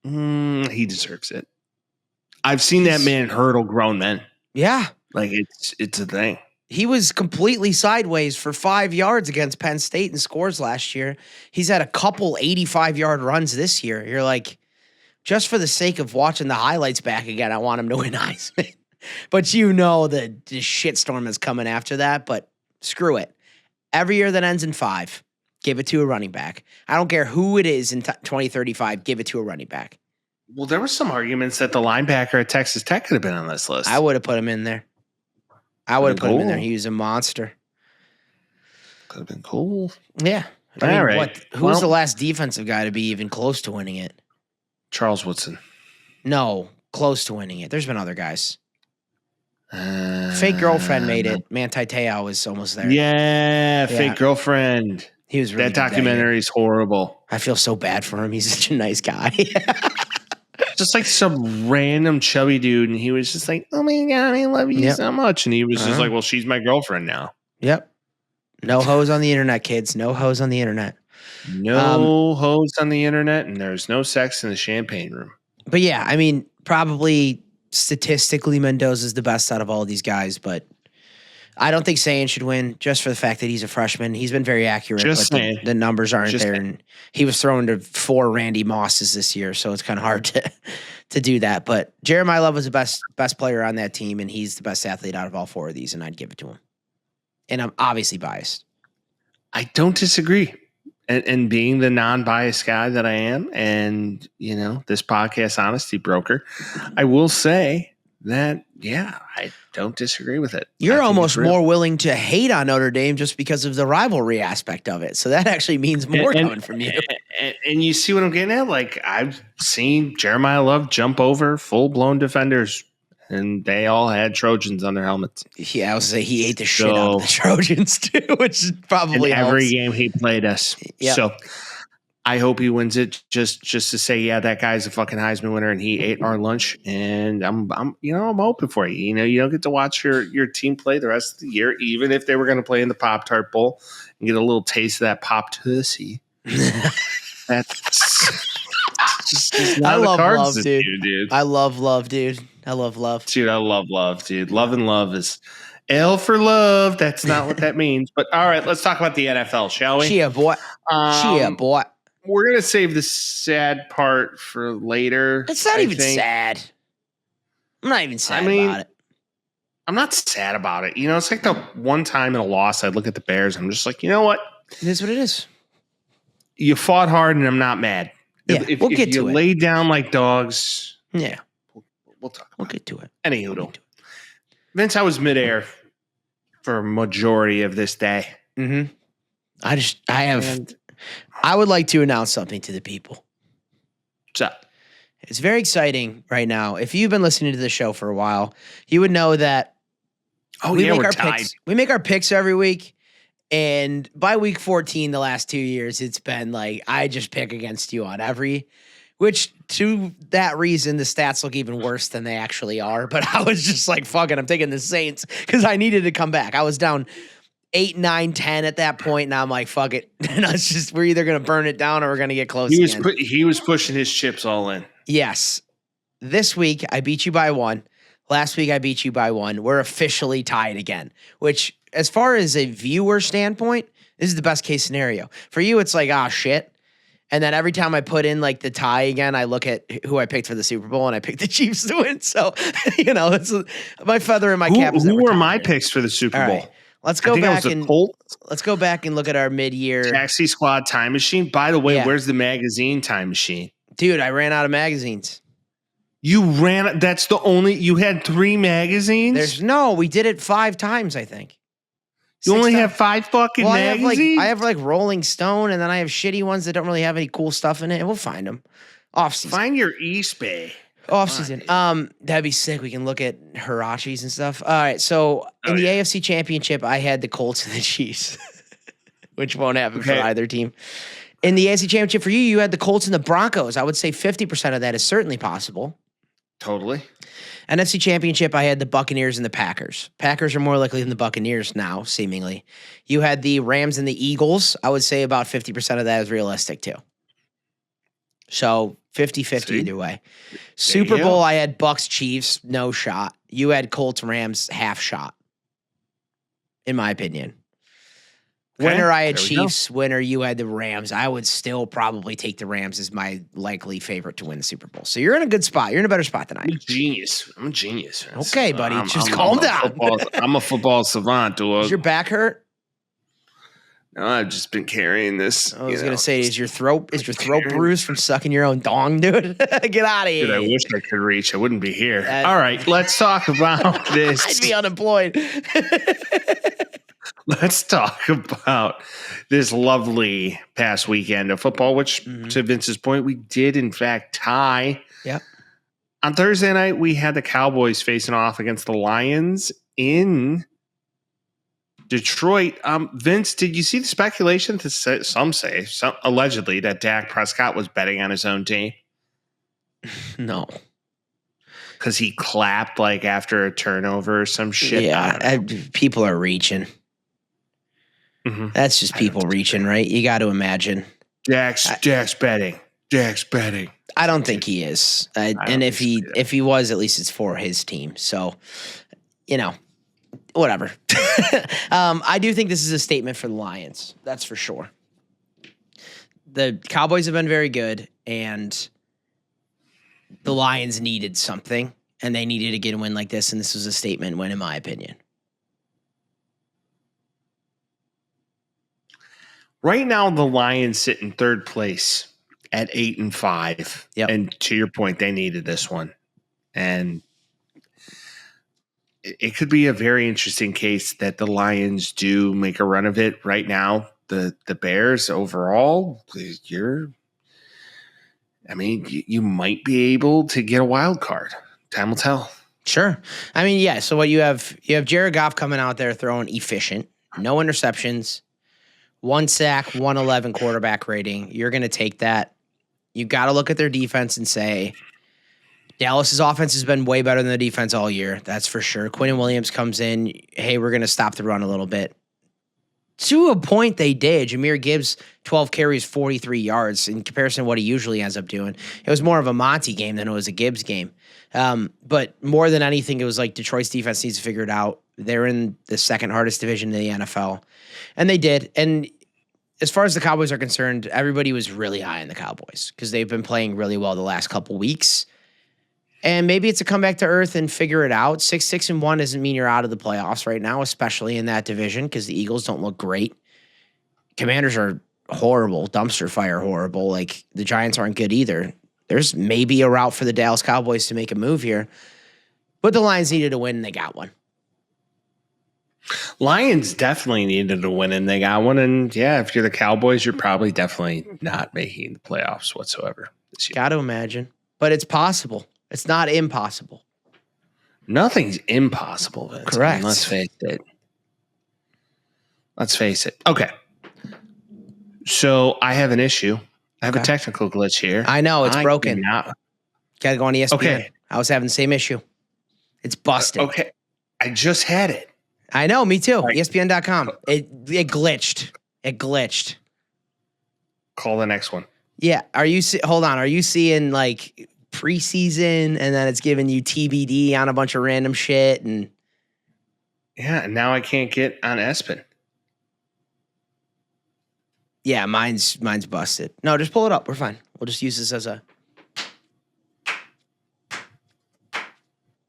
he deserves it. I've seen that man hurdle grown men. Yeah. Like, it's a thing. He was completely sideways for 5 yards against Penn State in scores last year. He's had a couple 85-yard runs this year. You're like, just for the sake of watching the highlights back again, I want him to win Heisman. But you know the shitstorm is coming after that, but screw it. Every year that ends in 5, give it to a running back. I don't care who it is in 2035, give it to a running back. Well, there were some arguments that the linebacker at Texas Tech could have been on this list. I would have put him in there. I would have put him in there. He was a monster. Could have been cool. Yeah. All right. Who's the last defensive guy to be even close to winning it? Charles Woodson. No, close to winning it. There's been other guys. Fake Girlfriend made it. Manti Te'o was almost there. Yeah, Fake Girlfriend. He was really that documentary is horrible. I feel so bad for him. He's such a nice guy. Just like some random chubby dude, and he was just like, "Oh my god, I love you so much," and he was just like, "Well, she's my girlfriend now." Yep. No hoes on the internet, kids. No hoes on the internet. No hoes on the internet, and there's no sex in the champagne room. But yeah, I mean, probably statistically, Mendoza's the best out of all of these guys, but I don't think Sayin should win just for the fact that he's a freshman. He's been very accurate, but the numbers aren't there. And he was thrown to 4 Randy Mosses this year, so it's kind of hard to do that. But Jeremiah Love was the best player on that team, and he's the best athlete out of all 4 of these, and I'd give it to him. And I'm obviously biased. I don't disagree. And being the non-biased guy that I am, and, you know, this podcast honesty broker, I will say that, yeah, I don't disagree with it. You're almost more willing to hate on Notre Dame just because of the rivalry aspect of it. So that actually means more coming from you. And you see what I'm getting at? Like, I've seen Jeremiah Love jump over full-blown defenders, and they all had Trojans on their helmets. Yeah, I was say he ate the shit out of the Trojans too, which is probably in every game he played us. Yep. So I hope he wins it just to say, yeah, that guy's a fucking Heisman winner and he ate our lunch. And I'm hoping for you. You know, you don't get to watch your team play the rest of the year, even if they were going to play in the Pop-Tart Bowl and get a little taste of that Pop Tussy. That's just not I love Love, dude. I love Love, dude. I love Love. Dude, I love Love, dude. Love and love is L for love. That's not what that means. But all right, let's talk about the NFL, shall we? Cheer, boy. Cheer, boy. We're going to save the sad part for later. It's not even sad. I'm not even sad about it. I'm not sad about it. You know, it's like the one time in a loss, I look at the Bears. I'm just like, you know what? It is what it is. You fought hard, and I'm not mad. Yeah, if you laid down like dogs, yeah, we'll talk. We'll get to it. Anywho, Vince, I was midair for a majority of this day. Mm-hmm. I would like to announce something to the people. What's up? It's very exciting right now. If you've been listening to the show for a while, you would know that we're tied. We make our picks every week. And by week 14, the last 2 years, it's been like, I just pick against you on which to that reason, the stats look even worse than they actually are. But I was just like, fuck it, I'm taking the Saints because I needed to come back. I was down 8, 9, 10 at that point, and I'm like, fuck it. And we're either going to burn it down or we're going to get close again. He was pushing his chips all in. Yes. This week, I beat you by 1. Last week, I beat you by 1. We're officially tied again, which, as far as a viewer standpoint, this is the best case scenario. For you, it's like, shit. And then every time I put in like the tie again, I look at who I picked for the Super Bowl and I picked the Chiefs to win. So, it's my feather in my cap. Who were my picks for the Super Bowl? Right. Let's go back and look at our mid-year Taxi Squad time machine. By the way, where's the magazine time machine? Dude, I ran out of magazines. You had 3 magazines? We did it 5 times, I think. You only have 5 fucking magazines? I have like Rolling Stone, and then I have shitty ones that don't really have any cool stuff in it. We'll find them. Off-season. Find your East Bay. Off season. That'd be sick. We can look at Hirachis and stuff. All right. So in the AFC Championship, I had the Colts and the Chiefs, which won't happen for either team. In the AFC Championship for you, you had the Colts and the Broncos. I would say 50% of that is certainly possible. Totally. NFC Championship, I had the Buccaneers and the Packers. Packers are more likely than the Buccaneers now, seemingly. You had the Rams and the Eagles. I would say about 50% of that is realistic, too. So 50-50 either way. Super Bowl, I had Bucks, Chiefs, no shot. You had Colts, Rams, half shot, in my opinion. Winner, I had Chiefs. Winner, you had the Rams. I would still probably take the Rams as my likely favorite to win the Super Bowl. So you're in a good spot. You're in a better spot than I am. I'm a genius. Okay, buddy. Just calm down. I'm a football savant, dude. Does your back hurt? No, I've just been carrying this. I was gonna say, is your throat bruised from sucking your own dong, dude? Get out of here. Dude, I wish I could reach. I wouldn't be here. All right, let's talk about this. I'd be unemployed. Let's talk about this lovely past weekend of football, which, to Vince's point, we did, in fact, tie. Yep. On Thursday night, we had the Cowboys facing off against the Lions in Detroit. Vince, did you see the speculation that some say, allegedly, that Dak Prescott was betting on his own team? No. Because he clapped like after a turnover or some shit? Yeah, people are reaching. Mm-hmm. That's just people reaching, right? You got to imagine. Dak's betting. Dak's betting. I don't think he is. And if he was, at least it's for his team. So, whatever. I do think this is a statement for the Lions. That's for sure. The Cowboys have been very good, and the Lions needed something, and they needed to get a win like this, and this was a statement win, in my opinion. Right now, the Lions sit in third place at 8-5. Yep. And to your point, they needed this one. And it could be a very interesting case that the Lions do make a run of it. Right now, the Bears overall, you might be able to get a wild card. Time will tell. Sure. I mean, yeah. So what you have Jared Goff coming out there throwing efficient, no interceptions, 1 sack, 111 quarterback rating. You're going to take that. You got to look at their defense and say, Dallas's offense has been way better than the defense all year. That's for sure. Quinnen Williams comes in. Hey, we're going to stop the run a little bit. To a point, they did. Jahmyr Gibbs, 12 carries, 43 yards. In comparison to what he usually ends up doing, it was more of a Monty game than it was a Gibbs game. But more than anything, it was like Detroit's defense needs to figure it out. They're in the second hardest division in the NFL. And they did. And as far as the Cowboys are concerned, everybody was really high on the Cowboys because they've been playing really well the last couple weeks. And maybe it's a comeback to earth and figure it out. 6-1 doesn't mean you're out of the playoffs right now, especially in that division because the Eagles don't look great. Commanders are horrible, dumpster fire horrible. Like the Giants aren't good either. There's maybe a route for the Dallas Cowboys to make a move here. But the Lions needed a win and they got one. Lions definitely needed a win and they got one. And yeah, if you're the Cowboys, you're probably definitely not making the playoffs whatsoever this year. Got to imagine. But it's possible. It's not impossible. Nothing's impossible, Vince. Correct. I mean, let's face it. Okay. So I have an issue. I have a technical glitch here. I know. It's broken. Got to go on ESPN. Okay. I was having the same issue. It's busted. Okay. I just had it. I know. Me too. Right. ESPN.com. It glitched. It glitched. Call the next one. Yeah. Hold on. Are you seeing like preseason and then it's giving you TBD on a bunch of random shit? And yeah. And now I can't get on ESPN. Yeah. Mine's busted. No, just pull it up. We're fine. We'll just use this as a.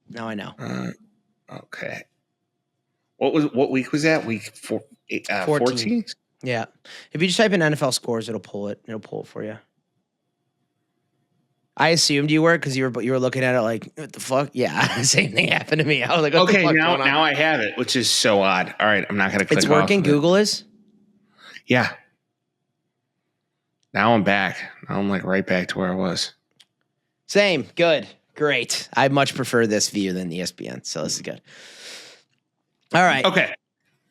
Now I know. Okay. What week was that? Week 14? Yeah. If you just type in NFL scores, it'll pull it. It'll pull it for you. I assumed you were because you were looking at it like, what the fuck? Yeah, same thing happened to me. I was like, what the fuck now I have it, which is so odd. All right, I'm not going to click. It's working. Google is. Yeah. Now I'm back. Now I'm like right back to where I was. Same. Good. Great. I much prefer this view than ESPN, so this is good. All right. Okay.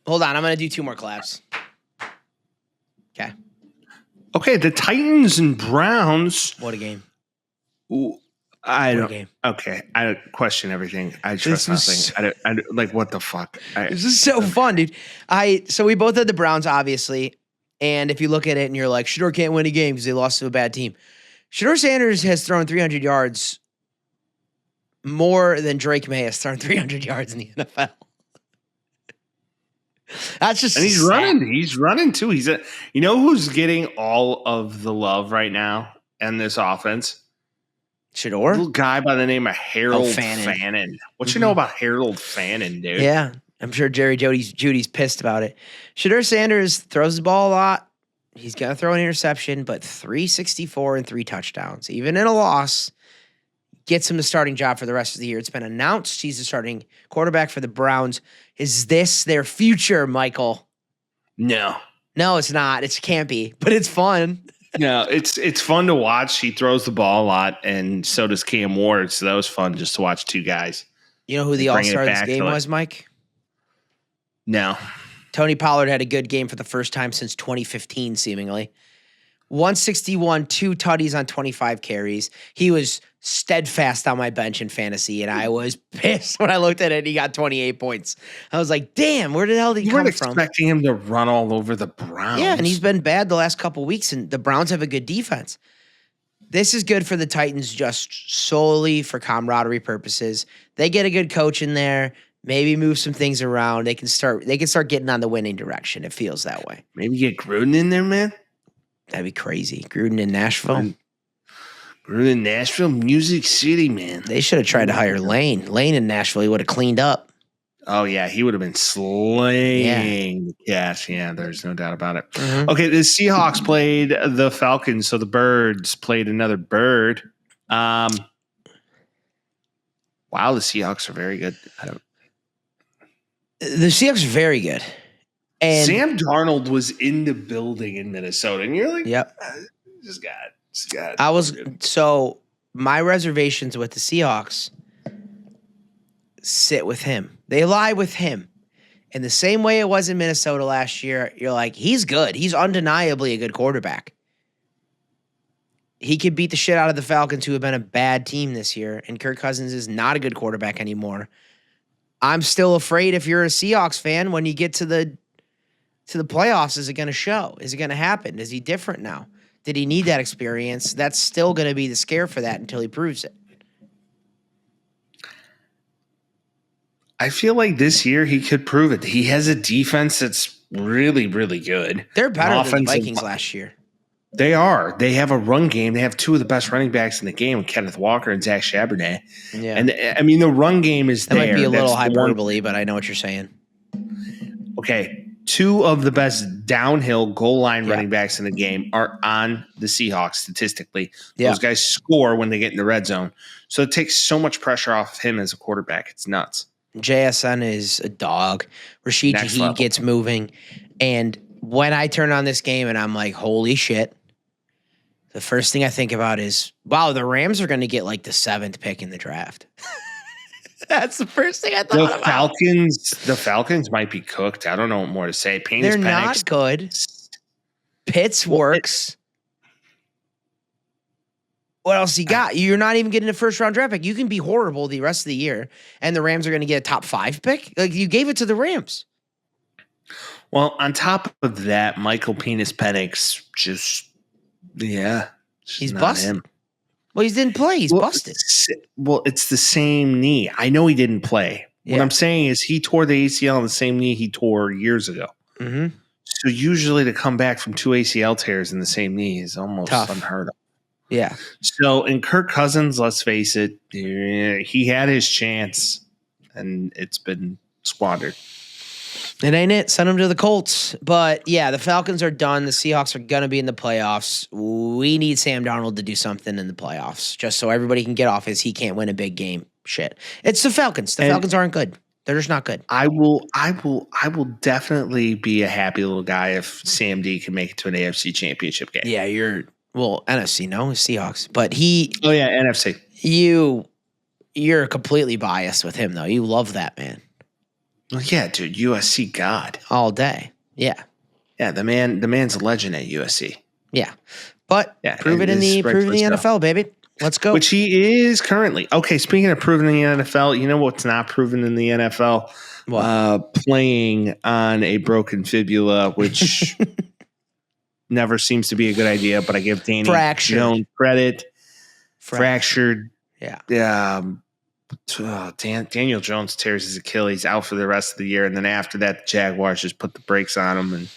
Hold on. I'm going to do 2 more claps. Okay. Okay, the Titans and Browns. What a game. Ooh, Game. Okay, I question everything. I trust nothing. Like, what the fuck? This is so fun, dude. So we both had the Browns, obviously. And if you look at it and you're like, Shadeur can't win a game because they lost to a bad team. Shadeur Sanders has thrown 300 yards more than Drake May has thrown 300 yards in the NFL. That's just and he's sad. running. He's running too. You know who's getting all of the love right now in this offense? Shadeur? Little guy by the name of Harold Fannin. Fannin. What you know about Harold Fannin, dude? Yeah, I'm sure Jerry Judy's pissed about it. Shadeur Sanders throws the ball a lot. He's going to throw an interception, but 364 and 3 touchdowns. Even in a loss, gets him the starting job for the rest of the year. It's been announced he's the starting quarterback for the Browns. Is this their future, Michael? No, it's not. It can't be, but it's fun. No, it's fun to watch. He throws the ball a lot, and so does Cam Ward. So that was fun just to watch 2 guys. You know who the all-star of this game was, Mike? No. Tony Pollard had a good game for the first time since 2015, seemingly. 161, 2 tutties on 25 carries. He was steadfast on my bench in fantasy, and I was pissed when I looked at it and he got 28 points. I was like, damn, where the hell did he come from? You weren't expecting him to run all over the Browns. Yeah, and he's been bad the last couple weeks, and the Browns have a good defense. This is good for the Titans just solely for camaraderie purposes. They get a good coach in there, maybe move some things around. They can start getting on the winning direction. It feels that way. Maybe get Gruden in there, man. That'd be crazy. Gruden in Nashville. Gruden in Nashville, Music City, man. They should have tried to hire Lane. Lane in Nashville, he would have cleaned up. Oh, yeah. He would have been slaying the cash. Yeah, there's no doubt about it. Mm-hmm. Okay, the Seahawks played the Falcons, so the Birds played another bird. Wow, the Seahawks are very good. The Seahawks are very good. And Sam Darnold was in the building in Minnesota, and you're like, yep. Just got so my reservations with the Seahawks sit with him. They lie with him. In the same way it was in Minnesota last year, you're like, he's good. He's undeniably a good quarterback. He could beat the shit out of the Falcons, who have been a bad team this year, and Kirk Cousins is not a good quarterback anymore. I'm still afraid if you're a Seahawks fan, when you get to the playoffs, is it going to show? Is it going to happen? Is he different now? Did he need that experience? That's still going to be the scare for that until he proves it. I feel like this year he could prove it. He has a defense that's really, really good. They're better than the Vikings last year. They are. They have a run game. They have 2 of the best running backs in the game, Kenneth Walker and Zach Charbonnet. Yeah. And, I mean, the run game is that there. That might be a little hyperbole, but I know what you're saying. Okay. 2 of the best downhill goal line running backs in the game are on the Seahawks statistically. Those guys score when they get in the red zone. So it takes so much pressure off him as a quarterback. It's nuts. JSN is a dog. Rashid Shaheed gets moving. And when I turn on this game and I'm like, holy shit, the first thing I think about is, wow, the Rams are going to get like the 7th pick in the draft. That's the first thing I thought about. The Falcons might be cooked. I don't know what more to say. They're not good. Pitts works. What else you got? You're not even getting a first-round draft pick. You can be horrible the rest of the year, and the Rams are going to get a top 5 pick? Like, you gave it to the Rams. Well, on top of that, Michael Penix just, he's busted. Him. Well, he didn't play. He's busted. Well, it's the same knee. I know he didn't play. Yeah. What I'm saying is he tore the ACL on the same knee he tore years ago. Mm-hmm. So usually to come back from 2 ACL tears in the same knee is almost unheard of. Yeah. So in Kirk Cousins, let's face it, he had his chance, and it's been squandered. It ain't it. Send him to the Colts. But, yeah, the Falcons are done. The Seahawks are going to be in the playoffs. We need Sam Darnold to do something in the playoffs just so everybody can get off his he can't win a big game shit. It's the Falcons. The Falcons aren't good. They're just not good. I will definitely be a happy little guy if Sam D can make it to an AFC championship game. Yeah, NFC, no, Seahawks. But NFC. You're completely biased with him, though. You love that man. Well, yeah, dude, USC God. All day. Yeah. Yeah, the man's a legend at USC. Yeah. But prove it in the NFL, baby. Let's go. Which he is currently. Okay, speaking of proven in the NFL, you know what's not proven in the NFL? Playing on a broken fibula, which never seems to be a good idea, but I give Danny Jones credit. Fractured. Yeah. Daniel Jones tears his Achilles, out for the rest of the year. And then after that, the Jaguars just put the brakes on him. And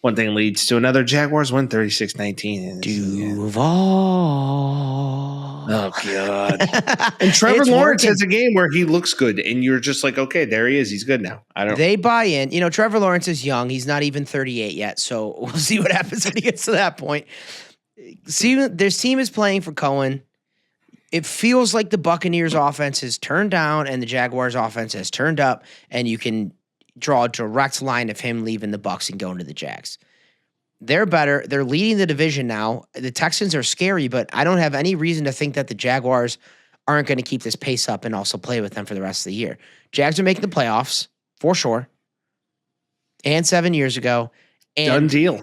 one thing leads to another. Jaguars win 36-19. Duval. Oh, God. And Trevor Lawrence has a game where he looks good. And you're just like, okay, there he is. He's good now. They buy in. You know, Trevor Lawrence is young. He's not even 38 yet. So we'll see what happens when he gets to that point. See, this team is playing for Cohen. It feels like the Buccaneers offense has turned down and the Jaguars offense has turned up, and you can draw a direct line of him leaving the Bucs and going to the Jags. They're better. They're leading the division now. The Texans are scary, but I don't have any reason to think that the Jaguars aren't going to keep this pace up and also play with them for the rest of the year. Jags are making the playoffs for sure. And 7 years ago. And done deal.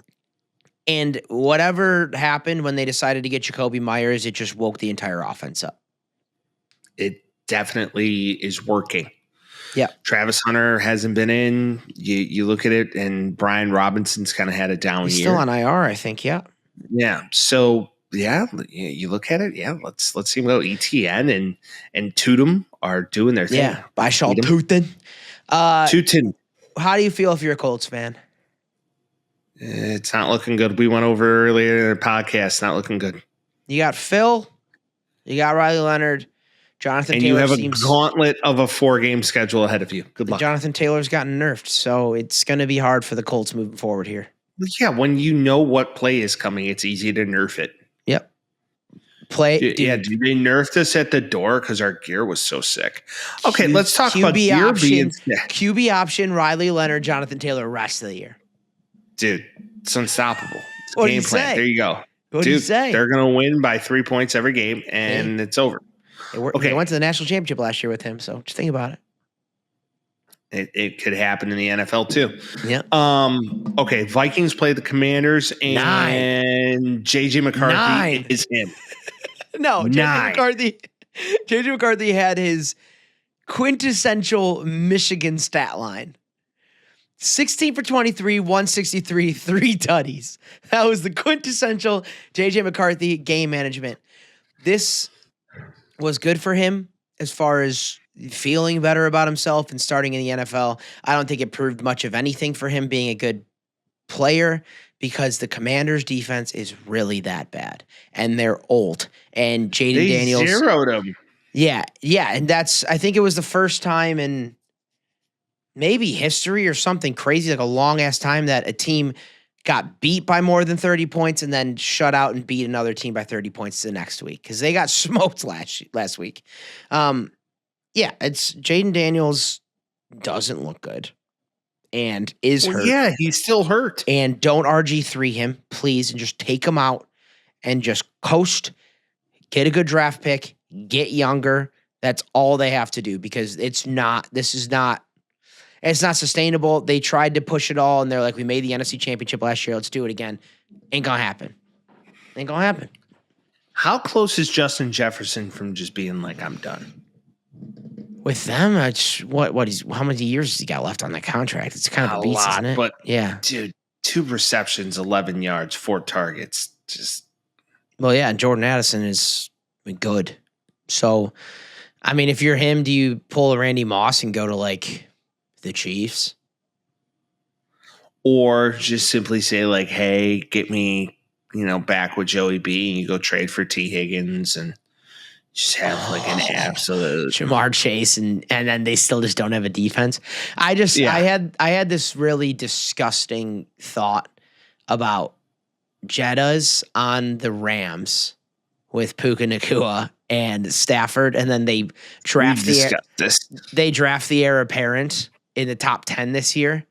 And whatever happened when they decided to get Jacoby Myers, it just woke the entire offense up. It definitely is working. Yeah. Travis Hunter hasn't been in. You look at it, and Brian Robinson's kind of had a down year. He's still on IR, I think. Yeah. Yeah. So yeah, you look at it. Yeah. Let's see what ETN and Tootin are doing their thing. Yeah. Bishal Tootin. Tootin. How do you feel if you're a Colts fan? It's not looking good. We went over earlier in the podcast. Not looking good. You got Phil. You got Riley Leonard. Jonathan and Taylor. You have a gauntlet of a 4-game schedule ahead of you. Good luck. Jonathan Taylor's gotten nerfed, so it's going to be hard for the Colts moving forward here. Yeah, when you know what play is coming, it's easy to nerf it. Yep. Do they nerfed us at the door because our gear was so sick? Okay, let's talk about gear being sick. QB option, Riley Leonard, Jonathan Taylor, rest of the year. Dude, it's unstoppable. It's what game plan. Say? There you go. What do you say? They're going to win by 3 points every game, and it's over. They went to the national championship last year with him, so just think about it. It could happen in the NFL too. Yeah. Okay, Vikings play the Commanders, and JJ McCarthy is in. No, JJ McCarthy had his quintessential Michigan stat line. 16 for 23, 163, 3 tutties. That was the quintessential JJ McCarthy game management. This was good for him as far as feeling better about himself and starting in the NFL. I don't think it proved much of anything for him being a good player because the Commanders' defense is really that bad. And they're old. And Jaden Daniels zeroed him. Yeah. And I think it was the first time in maybe history or something crazy, like a long-ass time that a team got beat by more than 30 points and then shut out and beat another team by 30 points the next week because they got smoked last week. It's Jaden Daniels doesn't look good and is hurt. Yeah, he's still hurt. And don't RG3 him, please, and just take him out and just coast, get a good draft pick, get younger. That's all they have to do because it's not sustainable. They tried to push it all, and they're like, we made the NFC Championship last year. Let's do it again. Ain't gonna happen. How close is Justin Jefferson from just being like, I'm done? With them, how many years has he got left on that contract? It's kind of a beast, isn't it? But yeah, dude, 2 receptions, 11 yards, 4 targets. And Jordan Addison is good. So, I mean, if you're him, do you pull a Randy Moss and go to like the Chiefs? Or just simply say like, hey, get me, back with Joey B, and you go trade for T. Higgins and just have like an absolute Jamar Chase and then they still just don't have a defense. I had this really disgusting thought about Jettas on the Rams with Puka Nacua and Stafford, and then they draft the heir apparent in the top 10 this year,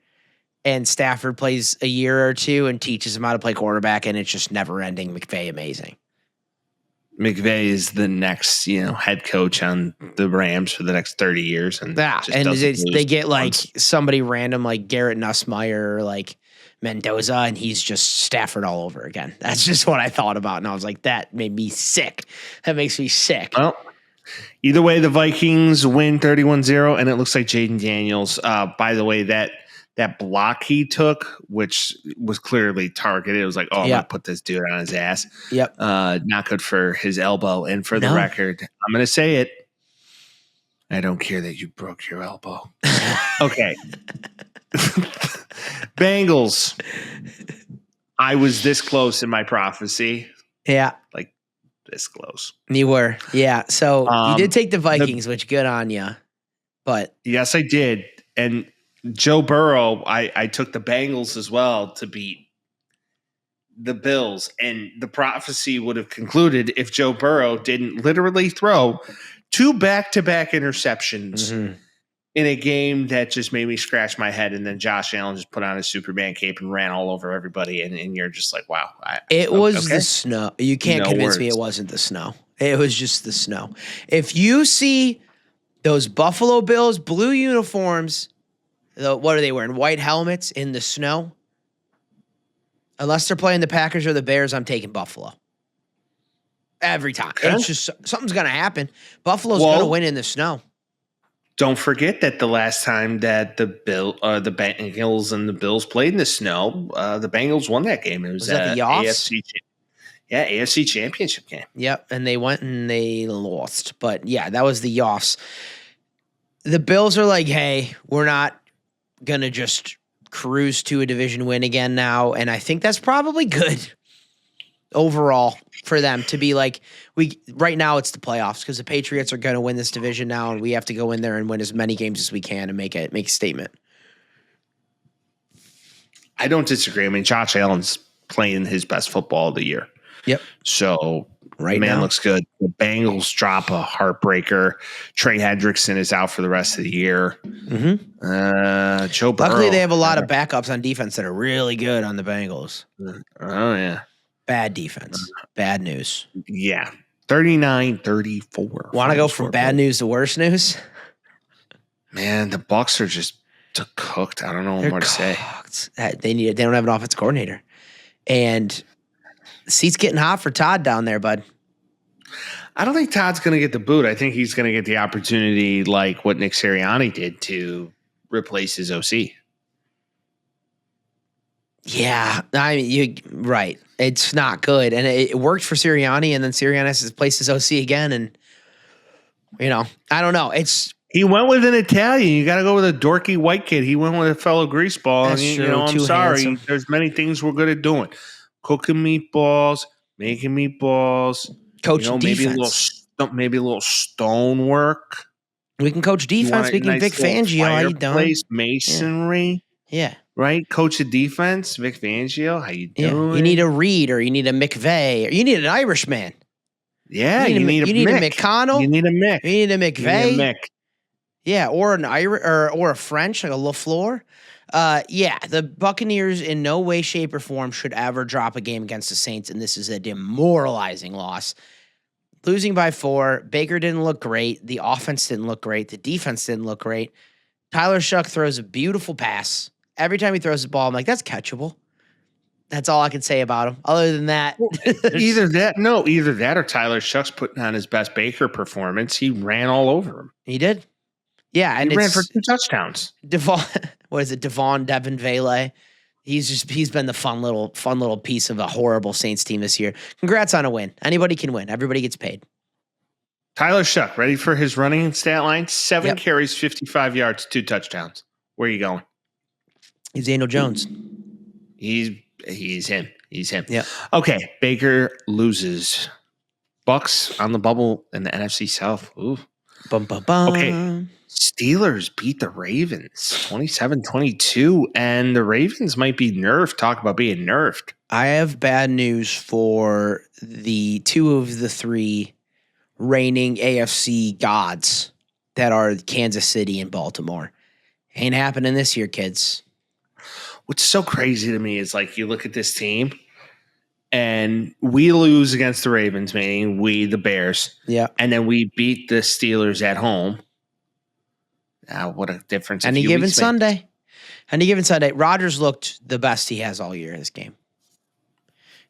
and Stafford plays a year or two and teaches him how to play quarterback, and it's just never ending. McVay amazing. McVay is the next, head coach on the Rams for the next 30 years. And they get like somebody random like Garrett Nussmeier or like Mendoza, and he's just Stafford all over again. That's just what I thought about. And I was like, that made me sick. That makes me sick. Well, either way, the Vikings win 31-0, and it looks like Jaden Daniels, by the way, that block he took, which was clearly targeted. It was like, I'm going to put this dude on his ass. Yep. Not good for his elbow. And for the record, I'm going to say it. I don't care that you broke your elbow. Okay. Bengals. I was this close in my prophecy. Yeah. Like this close. You were. Yeah. So you did take the Vikings, which good on you. But yes, I did. And Joe Burrow, I took the Bengals as well to beat the Bills. And the prophecy would have concluded if Joe Burrow didn't literally throw 2 back-to-back interceptions in a game that just made me scratch my head. And then Josh Allen just put on his Superman cape and ran all over everybody. And you're just like, wow. It was the snow. You can't convince me it wasn't the snow. It was just the snow. If you see those Buffalo Bills blue uniforms, what are they wearing? White helmets in the snow? Unless they're playing the Packers or the Bears, I'm taking Buffalo. Every time. Okay. It's just something's going to happen. Buffalo's going to win in the snow. Don't forget that the last time that the Bengals and the Bills played in the snow, the Bengals won that game. It was that the AFC. Yeah, AFC Championship game. Yep, and they went and they lost. But yeah, that was the Yoffs. The Bills are like, hey, we're not going to just cruise to a division win again now. And I think that's probably good overall for them to be like, right now it's the playoffs because the Patriots are going to win this division now, and we have to go in there and win as many games as we can and make a statement. I don't disagree. I mean, Josh Allen's playing his best football of the year. Yep. So man looks good. The Bengals drop a heartbreaker. Trey Hendrickson is out for the rest of the year. Joe Burrow. Luckily, they have a lot of backups on defense that are really good on the Bengals. Oh, yeah. Bad defense. Bad news. Yeah. 39-34. Want to go from bad news to worse news? Man, the Bucs are just cooked. I don't know what more to say. They don't have an offensive coordinator. And the seat's getting hot for Todd down there, bud. I don't think Todd's going to get the boot. I think he's going to get the opportunity like what Nick Sirianni did to replace his OC. Yeah, I mean, you're right. It's not good. And it worked for Sirianni, and then Sirianni has to place his OC again. And, I don't know. He went with an Italian. You got to go with a dorky white kid. He went with a fellow greaseball. That's true. I'm sorry. Handsome. There's many things we're good at doing. Cooking meatballs, making meatballs. Coach defense. Maybe a little stonework. We can coach defense. We can Vic Fangio. How you doing? Masonry. Yeah. Right? Coach of defense, Vic Fangio. How you doing? You need a Reed, or you need a McVay, or you need an Irishman. Yeah, you need a McConnell. You need a Mick. You need a McVay. You need a Mick. Yeah, or an Irish or a French, like a LaFleur. The Buccaneers in no way, shape, or form should ever drop a game against the Saints, and this is a demoralizing loss. Losing by 4, Baker didn't look great. The offense didn't look great. The defense didn't look great. Tyler Shuck throws a beautiful pass. Every time he throws the ball, I'm like, that's catchable. That's all I can say about him. Other than that. Either that or Tyler Shuck's putting on his best Baker performance. He ran all over him. He did? Yeah. And he ran for 2 touchdowns. Devon Devin Vele. He's been the fun little piece of a horrible Saints team this year. Congrats on a win. Anybody can win. Everybody gets paid. Tyler Shuck, ready for his running stat line? 7 carries, 55 yards, 2 touchdowns. Where are you going? He's Daniel Jones. He's him. He's him. Yeah. Okay. Baker loses. Bucks on the bubble in the NFC South. Ooh. Bum, bum, bum. Okay. Steelers beat the Ravens 27-22, and the Ravens might be nerfed. Talk about being nerfed. I have bad news for the 2 of the 3 reigning AFC gods that are Kansas City and Baltimore. Ain't happening this year, kids. What's so crazy to me is like you look at this team and we lose against the Ravens, meaning we, the Bears. Yeah. And then we beat the Steelers at home. What a difference. Any given Sunday. Any given Sunday. Rodgers looked the best he has all year in this game.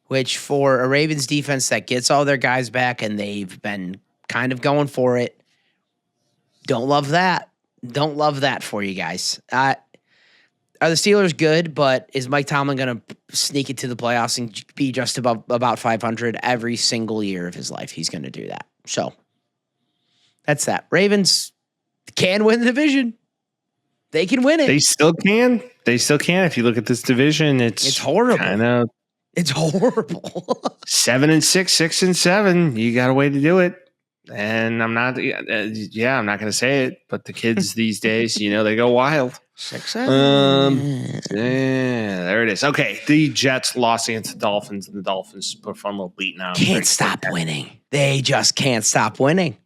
Which for a Ravens defense that gets all their guys back and they've been kind of going for it. Don't love that. Don't love that for you guys. Are the Steelers good, but is Mike Tomlin going to sneak it to the playoffs and be just about 500 every single year of his life? He's going to do that. So that's that. Ravens can win the division. They can win it. They still can. They still can. If you look at this division, it's horrible. It's horrible. 7-6, 6-7. You got a way to do it. And I'm not going to say it, but the kids these days, they go wild. 6-7. There it is. Okay, the Jets lost against the Dolphins, and the Dolphins put a fun little beating on them. Can't stop winning. They just can't stop winning.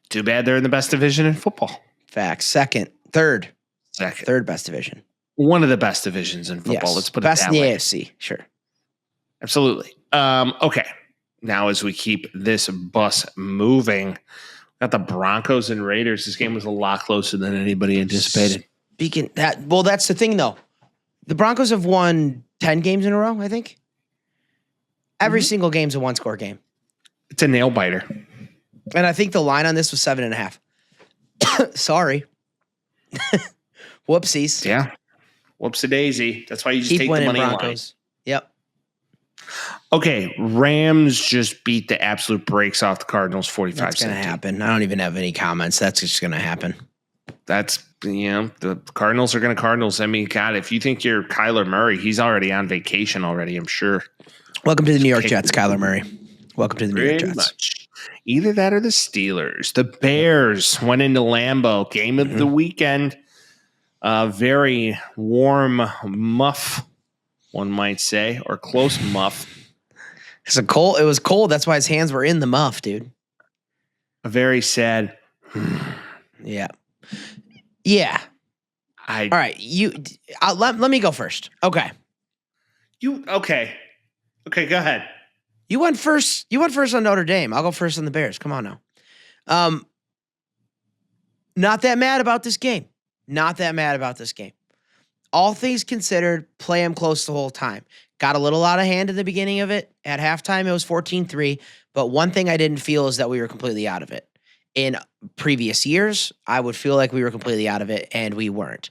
Too bad they're in the best division in football. Facts. Third best division. One of the best divisions in football. Yes. Let's put best it that way. Best in the AFC. Sure. Absolutely. Okay. Now, as we keep this bus moving, got the Broncos and Raiders. This game was a lot closer than anybody anticipated. That's the thing, though. The Broncos have won 10 games in a row, I think. Every single game's a one-score game. It's a nail biter. And I think the line on this was 7.5. Sorry. Whoopsies. Yeah. Whoopsie-daisy. That's why you just Keep take winning, the money Broncos. line. Yep. Okay, Rams just beat the absolute brakes off the Cardinals 45-17. That's going to happen. I don't even have any comments. That's just going to happen. That's, the Cardinals are going to Cardinals. I mean, God, if you think you're Kyler Murray, he's already on vacation already, I'm sure. Welcome to the New York Jets, Kyler Murray. Welcome to the New York Jets. Much. Either that or the Steelers. The Bears went into Lambeau. Game of the weekend. Very warm muff, one might say, or close muff. It was cold. That's why his hands were in the muff, dude. A very sad. Yeah. Yeah. All right. Let me go first. Okay. Okay, go ahead. You went first on Notre Dame. I'll go first on the Bears. Come on now. Not that mad about this game. All things considered, play him close the whole time. Got a little out of hand at the beginning of it. At halftime, it was 14-3. But one thing I didn't feel is that we were completely out of it. In previous years, I would feel like we were completely out of it, and we weren't.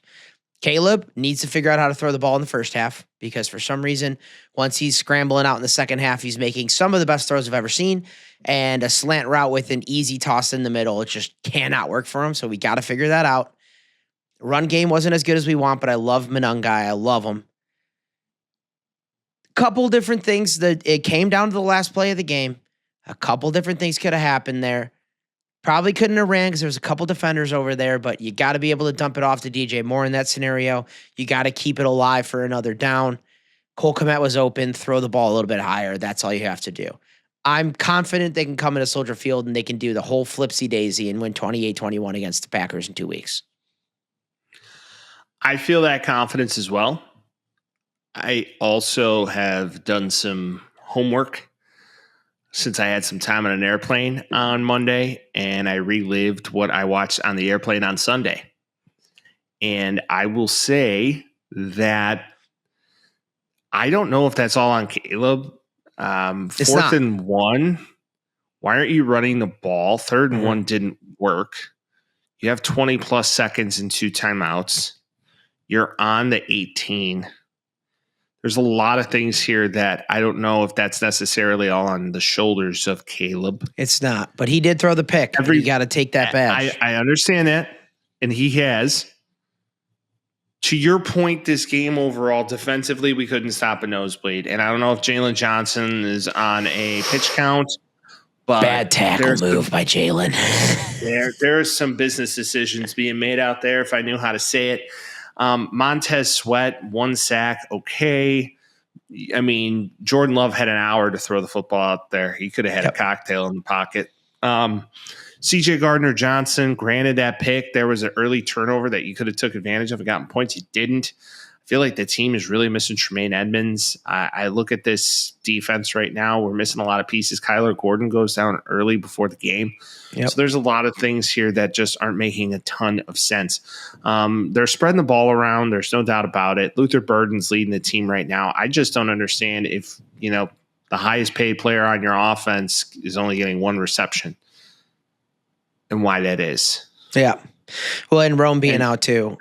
Caleb needs to figure out how to throw the ball in the first half because for some reason, once he's scrambling out in the second half, he's making some of the best throws I've ever seen. And a slant route with an easy toss in the middle, it just cannot work for him. So we got to figure that out. Run game wasn't as good as we want, but I love Monangai. I love him. Couple different things that it came down to the last play of the game. A couple different things could have happened there. Probably couldn't have ran because there was a couple defenders over there, but you got to be able to dump it off to DJ Moore in that scenario. You got to keep it alive for another down. Cole Kmet was open, throw the ball a little bit higher. That's all you have to do. I'm confident they can come into Soldier Field and they can do the whole flipsy daisy and win 28-21 against the Packers in 2 weeks. I feel that confidence as well. I also have done some homework since I had some time on an airplane on Monday, and I relived what I watched on the airplane on Sunday. And I will say that I don't know if that's all on Caleb. Fourth and 1, why aren't you running the ball? 3rd and 1 didn't work. You have 20 plus seconds and 2 timeouts. You're on the 18. There's a lot of things here that I don't know if that's necessarily all on the shoulders of Caleb. It's not, but he did throw the pick. You got to take that badge. I understand that, and he has. To your point, this game overall, defensively, we couldn't stop a nosebleed. And I don't know if Jalen Johnson is on a pitch count. But bad tackle move by Jalen. There are some business decisions being made out there, if I knew how to say it. Montez Sweat, 1 sack, okay. I mean, Jordan Love had an hour to throw the football out there. He could have had a cocktail in the pocket. CJ Gardner-Johnson, granted that pick, there was an early turnover that you could have took advantage of and gotten points. You didn't. feel like the team is really missing Tremaine Edmonds. I look at this defense right now. We're missing a lot of pieces. Kyler Gordon goes down early before the game. Yep. So there's a lot of things here that just aren't making a ton of sense. They're spreading the ball around. There's no doubt about it. Luther Burden's leading the team right now. I just don't understand if, the highest paid player on your offense is only getting one reception and why that is. Yeah. Well, and Rome being out too.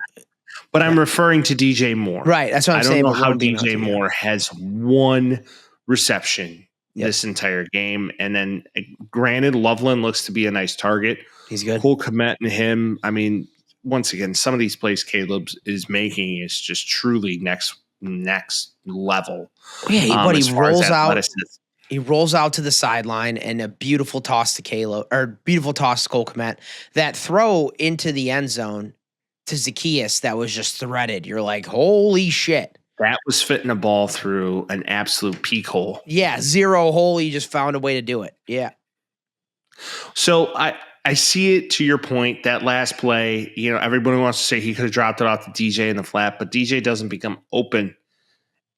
But I'm referring to DJ Moore. Right. That's what I'm saying. I don't know how DJ Moore has one reception this entire game. And then, granted, Loveland looks to be a nice target. He's good. Cole Kmet and him. I mean, once again, some of these plays Caleb is making is just truly next level. Yeah, but he rolls out. He rolls out to the sideline and a beautiful toss to beautiful toss to Cole Kmet. That throw into the end zone to Zacchaeus that was just threaded. You're like, holy shit. That was fitting a ball through an absolute peak hole. Yeah, zero hole. You just found a way to do it. Yeah. So I see it to your point, that last play, everybody wants to say he could have dropped it off to DJ in the flat, but DJ doesn't become open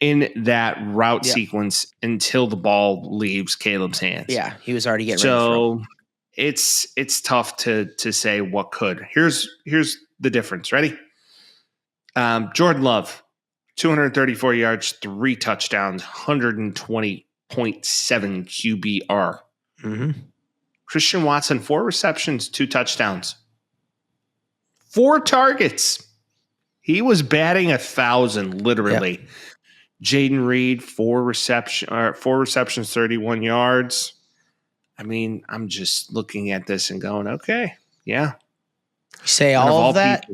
in that route sequence until the ball leaves Caleb's hands. Yeah, he was already getting ready. So it's tough to say what could. Here's the difference. Ready? Jordan Love, 234 yards, 3 touchdowns, 120.7 QBR. Mm-hmm. Christian Watson, 4 receptions, 2 touchdowns, 4 targets. He was batting 1,000, literally. Yep. Jaden Reed, 4 receptions, 31 yards. I mean, I'm just looking at this and going, okay, yeah. You say all of that,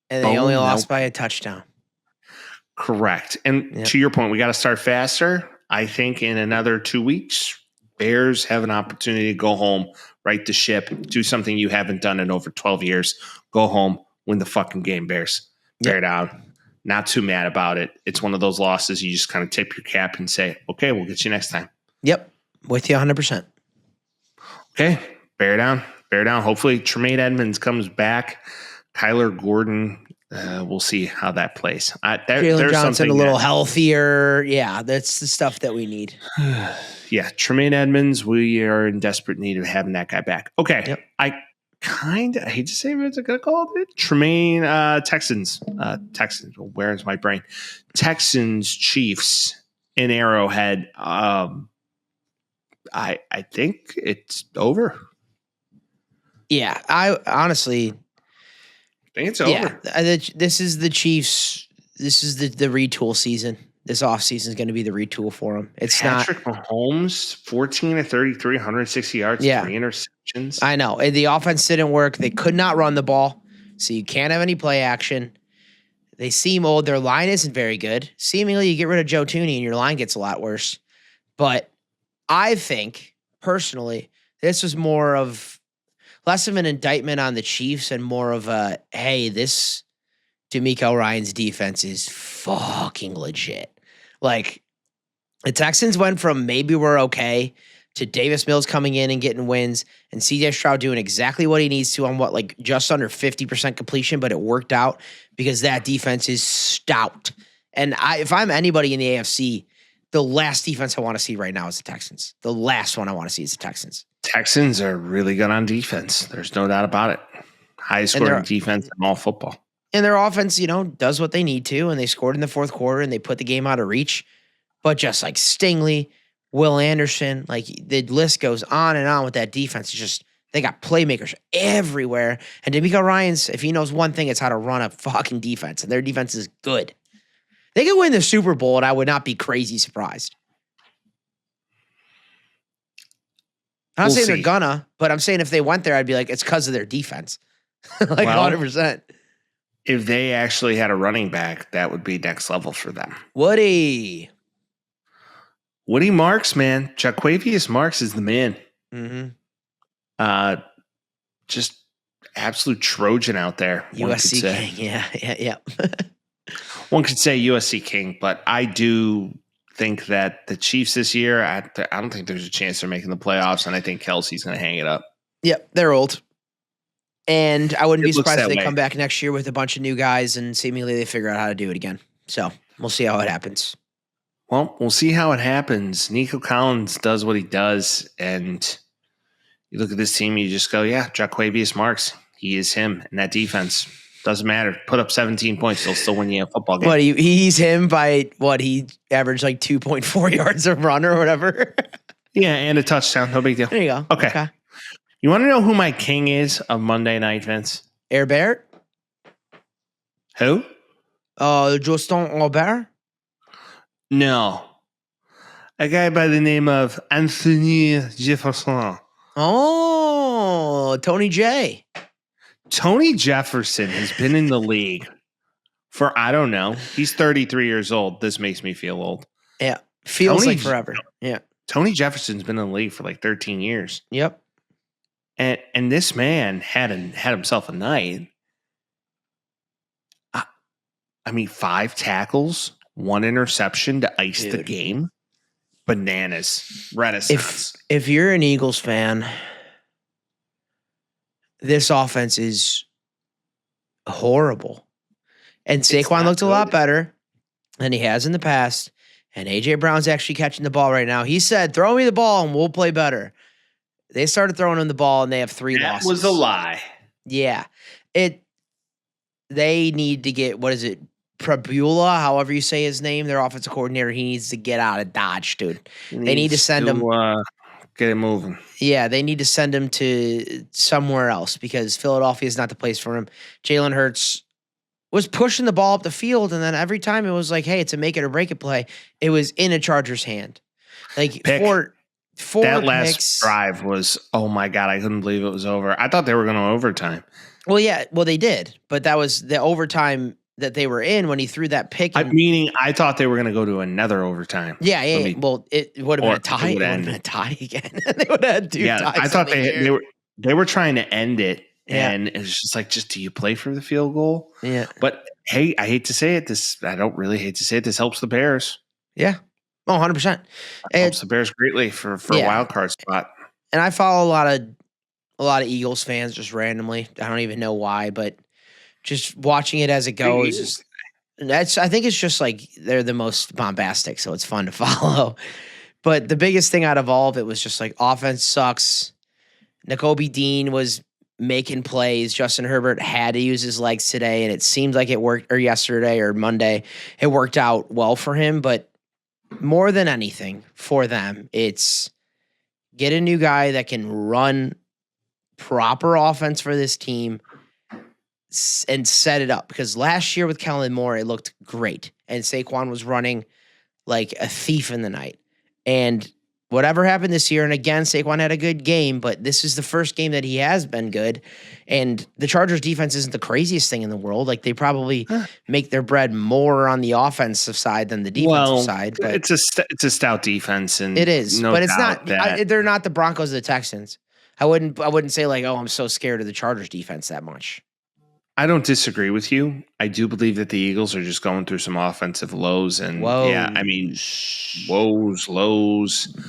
and they only lost by a touchdown. Correct. And to your point, we got to start faster. I think in another 2 weeks, Bears have an opportunity to go home, right the ship, do something you haven't done in over 12 years. Go home, win the fucking game, Bears. Bear down. Not too mad about it. It's one of those losses you just kind of tip your cap and say, okay, we'll get you next time. Yep. With you 100%. Okay. Bear down. Hopefully Tremaine Edmonds comes back. Kyler Gordon, we'll see how that plays. Jalen Johnson a little healthier. Yeah, that's the stuff that we need. Yeah, Tremaine Edmonds, we are in desperate need of having that guy back. Okay. Yep. I hate to say it's going to call it Tremaine Texans. Where's my brain? Texans, Chiefs in Arrowhead. I think it's over. Yeah, I honestly think it's over. Yeah, this is the Chiefs. This is the retool season. This offseason is going to be the retool for them. It's Patrick Mahomes, 14 of 33, 160 yards, 3 interceptions. I know. The offense didn't work. They could not run the ball, so you can't have any play action. They seem old. Their line isn't very good. Seemingly, you get rid of Joe Thuney and your line gets a lot worse. But I think, personally, this was less of an indictment on the Chiefs and more of a, hey, this D'Amico Ryan's defense is fucking legit. Like, the Texans went from maybe we're okay to Davis Mills coming in and getting wins and CJ Stroud doing exactly what he needs to on just under 50% completion, but it worked out because that defense is stout. And if I'm anybody in the AFC, the last defense I want to see right now is the Texans. The last one I want to see is the Texans. Texans are really good on defense. There's no doubt about it. Highest scoring defense in all football. And their offense, does what they need to, and they scored in the fourth quarter, and they put the game out of reach. But just like Stingley, Will Anderson, the list goes on and on with that defense. It's just they got playmakers everywhere. And D'Amico Ryans, if he knows one thing, it's how to run a fucking defense, and their defense is good. They could win the Super Bowl, and I would not be crazy surprised. I'm not saying they're gonna, but I'm saying if they went there, I'd be like, it's because of their defense. 100%. If they actually had a running back, that would be next level for them. Woody Marks, man. Jaquavius Marks is the man. Mm-hmm. Just absolute Trojan out there. USC King. Yeah. One could say USC King, but I do think that the Chiefs this year, I don't think there's a chance they're making the playoffs, and I think Kelsey's going to hang it up. Yep, they're old. And I wouldn't be surprised if they come back next year with a bunch of new guys and seemingly they figure out how to do it again. So we'll see how it happens. Well, we'll see how it happens. Nico Collins does what he does, and you look at this team, you just go, yeah, Jaquavius Marks, he is him. And that defense doesn't matter. Put up 17 points, they'll still win you a football game. What, he's him by what? He averaged like 2.4 yards a run or whatever. Yeah, and a touchdown. No big deal. There you go. Okay. You want to know who my king is of Monday night, Vince? Air Bear? Who? Justin Herbert? No. A guy by the name of Anthony Jefferson. Oh, Tony J. Tony Jefferson has been in the league for, I don't know. He's 33 years old. This makes me feel old. Yeah. Feels like forever. Yeah. Tony Jefferson's been in the league for like 13 years. Yep. And this man had himself a night. I mean, 5 tackles, 1 interception to ice the game. Bananas. Renaissance. If you're an Eagles fan, this offense is horrible. And Saquon looked a lot better than he has in the past. And A.J. Brown's actually catching the ball right now. He said, throw me the ball and we'll play better. They started throwing him the ball and they have 3 losses. That was a lie. Yeah. They need to get, what is it? Prabula, however you say his name, their offensive coordinator, he needs to get out of Dodge, dude. They need to send him. Get it moving. Yeah, they need to send him to somewhere else because Philadelphia is not the place for him. Jalen Hurts was pushing the ball up the field, and then every time it was like, hey, it's a make it or break it play, it was in a Chargers' hand. Like four that last picks. drive was, oh my God, I couldn't believe it was over. I thought they were going to overtime. Well, yeah, they did, but that was the overtime that they were in when he threw that pick. Meaning, I thought they were going to go to another overtime. Yeah. Well, it would have been a tie. It would have been a tie again. They would have had 2 ties. I thought they were trying to end it, and it was just like, do you play for the field goal? Yeah. But hey, I hate to say it. I don't really hate to say it. This helps the Bears. Yeah. Oh, 100%. It helps the Bears greatly for a wild card spot. And I follow a lot of Eagles fans just randomly. I don't even know why, but just watching it as it goes, I think it's just like they're the most bombastic, so it's fun to follow. But the biggest thing out of all of it was just like offense sucks. Nakobe Dean was making plays. Justin Herbert had to use his legs today, and it seemed like it worked, or yesterday or Monday. It worked out well for him, but more than anything for them, it's get a new guy that can run proper offense for this team and set it up, because last year with Kellen Moore, it looked great. And Saquon was running like a thief in the night. And whatever happened this year, and again, Saquon had a good game, but this is the first game that he has been good. And the Chargers defense isn't the craziest thing in the world. Like, they probably make their bread more on the offensive side than the defensive side. But it's a stout defense, and it is, but it's not. They're not the Broncos or the Texans. I wouldn't say like, oh, I'm so scared of the Chargers defense that much. I don't disagree with you. I do believe that the Eagles are just going through some offensive lows, and yeah, I mean, lows.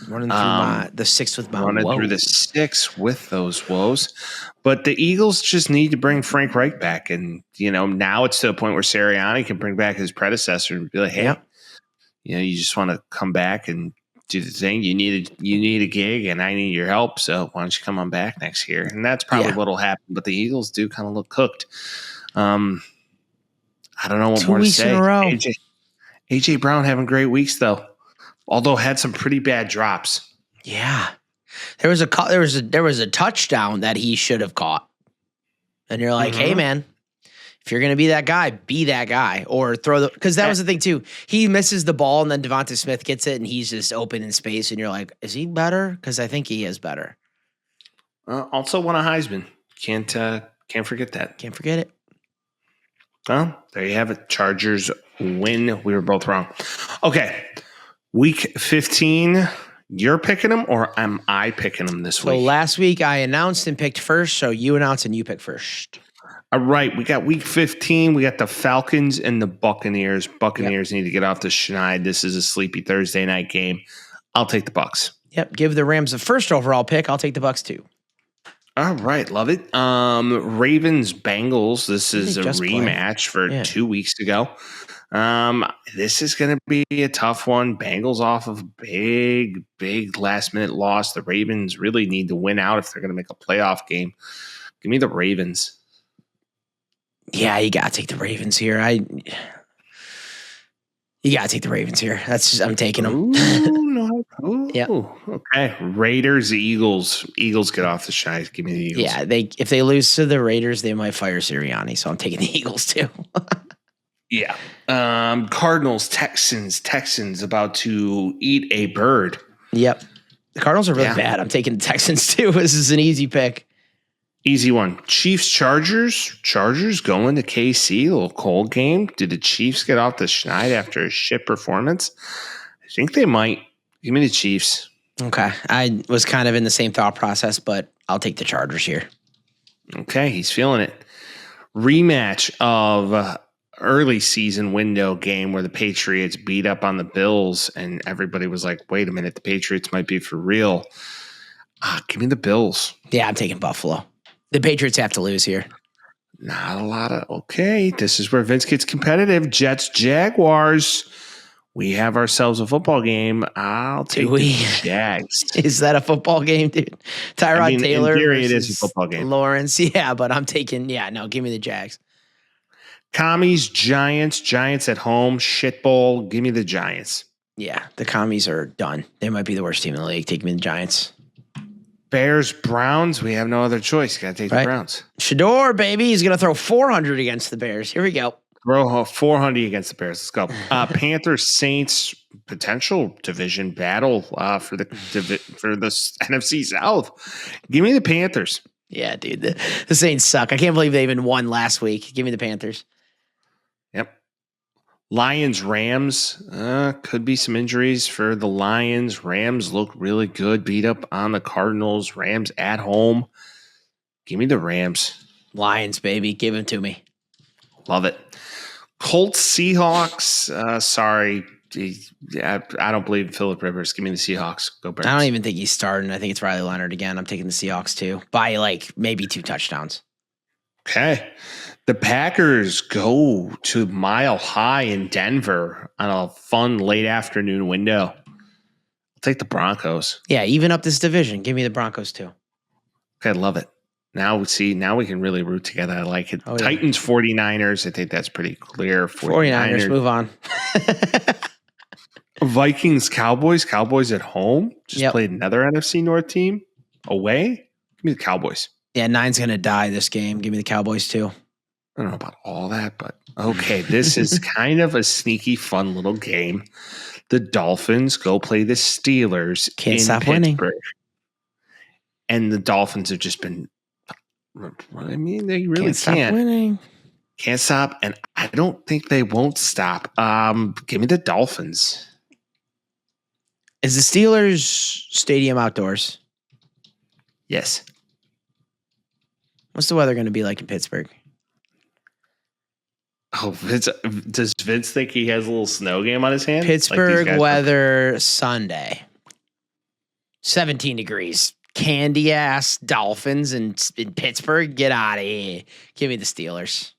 Running through the 6 with my running woes. through the 6 with those woes. But the Eagles just need to bring Frank Reich back, and now it's to the point where Sirianni can bring back his predecessor and be like, hey, you just want to come back and do the thing. You need a gig, and I need your help. So why don't you come on back next year? And that's probably what'll happen. But the Eagles do kind of look cooked. I don't know what 2 more to weeks say. in a row. AJ Brown having great weeks though, although had some pretty bad drops. Yeah, there was a touchdown that he should have caught, and you're like, hey man, if you're gonna be that guy, or throw because that was the thing too. He misses the ball, and then Devonta Smith gets it, and he's just open in space, and you're like, is he better? Because I think he is better. Also won a Heisman. Can't forget that. Can't forget it. Well, there you have it. Chargers win. We were both wrong. Okay, week 15. You're picking them, or am I picking them this week? So last week I announced and picked first, so you announced and you pick first. All right, we got week 15. We got the Falcons and the Buccaneers. Buccaneers need to get off the schneid. This is a sleepy Thursday night game. I'll take the Bucs. Yep, give the Rams the first overall pick. I'll take the Bucs too. All right, love it. Ravens Bengals. This is a rematch for 2 weeks ago. This is going to be a tough one. Bengals off of a big last minute loss. The Ravens really need to win out if they're going to make a playoff game. Give me the Ravens. Yeah, you got to take the Ravens here. You got to take the Ravens here. I'm taking them. Yeah. Okay. Raiders, Eagles. Eagles get off the shies. Give me the Eagles. Yeah, if they lose to the Raiders, they might fire Sirianni. So I'm taking the Eagles too. Yeah. Cardinals, Texans about to eat a bird. Yep. The Cardinals are really bad. I'm taking the Texans too. This is an easy pick. Easy one. Chiefs, Chargers going to KC. A little cold game. Did the Chiefs get off the schneid after a shit performance? I think they might. Give me the Chiefs. Okay. I was kind of in the same thought process, but I'll take the Chargers here. Okay. He's feeling it. Rematch of early season window game where the Patriots beat up on the Bills and everybody was like, wait a minute, the Patriots might be for real. Give me the Bills. Yeah, I'm taking Buffalo. The Patriots have to lose here. Not a lot of, okay. This is where Vince gets competitive. Jets, Jaguars. We have ourselves a football game. I'll take the Jags. Is that a football game, dude? Tyrod Taylor. In theory, it is a football game. Lawrence, yeah, but I'm taking, give me the Jags. Commies, Giants at home. Shit bowl. Give me the Giants. Yeah, the Commies are done. They might be the worst team in the league. Take me the Giants. Bears, Browns. We have no other choice. Got to take the Browns. Shadeur, baby. He's going to throw 400 against the Bears. Here we go. Throw 400 against the Bears. Let's go. Panthers, Saints, potential division battle for the NFC South. Give me the Panthers. Yeah, dude. The Saints suck. I can't believe they even won last week. Give me the Panthers. Yep. Lions, Rams. Could be some injuries for the Lions. Rams look really good. Beat up on the Cardinals. Rams at home. Give me the Rams. Lions, baby. Give them to me. Love it. Colts, Seahawks. Sorry. I don't believe in Phillip Rivers. Give me the Seahawks. Go Bears. I don't even think he's starting. I think it's Riley Leonard again. I'm taking the Seahawks too. By maybe 2 touchdowns. Okay. The Packers go to Mile High in Denver on a fun late afternoon window. I'll take the Broncos. Yeah, even up this division. Give me the Broncos too. Okay, love it. Now we can really root together. I like it. Oh, Titans, 49ers. I think that's pretty clear. 49ers, move on. Vikings, Cowboys. Cowboys at home. Just played another NFC North team away. Give me the Cowboys. Yeah, 9's going to die this game. Give me the Cowboys too. I don't know about all that, but okay. This is kind of a sneaky, fun little game. The Dolphins go play the Steelers. Can't stop winning. And the Dolphins have just been, I mean, they really can't. Stop winning. Can't stop. And I don't think they won't stop. Give me the Dolphins. Is the Steelers stadium outdoors? Yes. What's the weather going to be like in Pittsburgh? Oh, does Vince think he has a little snow game on his hand? Pittsburgh weather Sunday. 17 degrees. Candy ass Dolphins in Pittsburgh. Get out of here. Give me the Steelers.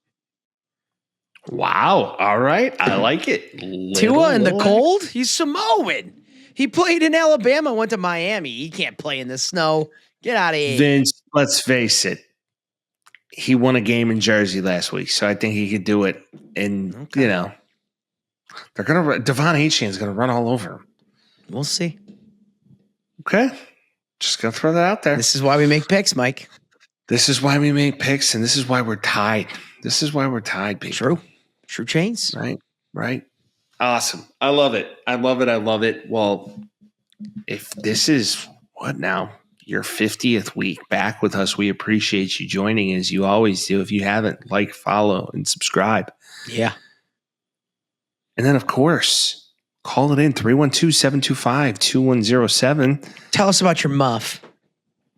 Wow. All right. I like it. Tua in the cold? He's Samoan. He played in Alabama, went to Miami. He can't play in the snow. Get out of here. Vince, let's face it. He won a game in Jersey last week, so I think he could do it. And, they're going to – Devon Achane's going to run all over him. We'll see. Okay. Just going to throw that out there. This is why we make picks, Mike. This is why we make picks, and this is why we're tied. This is why we're tied, people. True chains. Right. Awesome. I love it. Well, if this is what now? Your 50th week back with us. We appreciate you joining as you always do. If you haven't, follow, and subscribe. Yeah. And then, of course, call it in 312-725-2107. Tell us about your muff.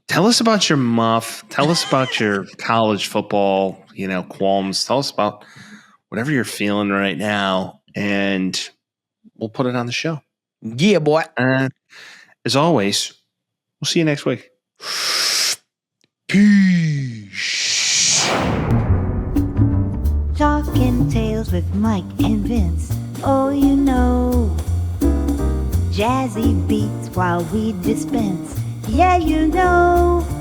Tell us about your muff. Tell us about your college football, qualms. Tell us about whatever you're feeling right now, and we'll put it on the show. Yeah, boy. As always, we'll see you next week. Peace. Talking tales with Mike and Vince. Oh, you know. Jazzy beats while we dispense. Yeah, you know.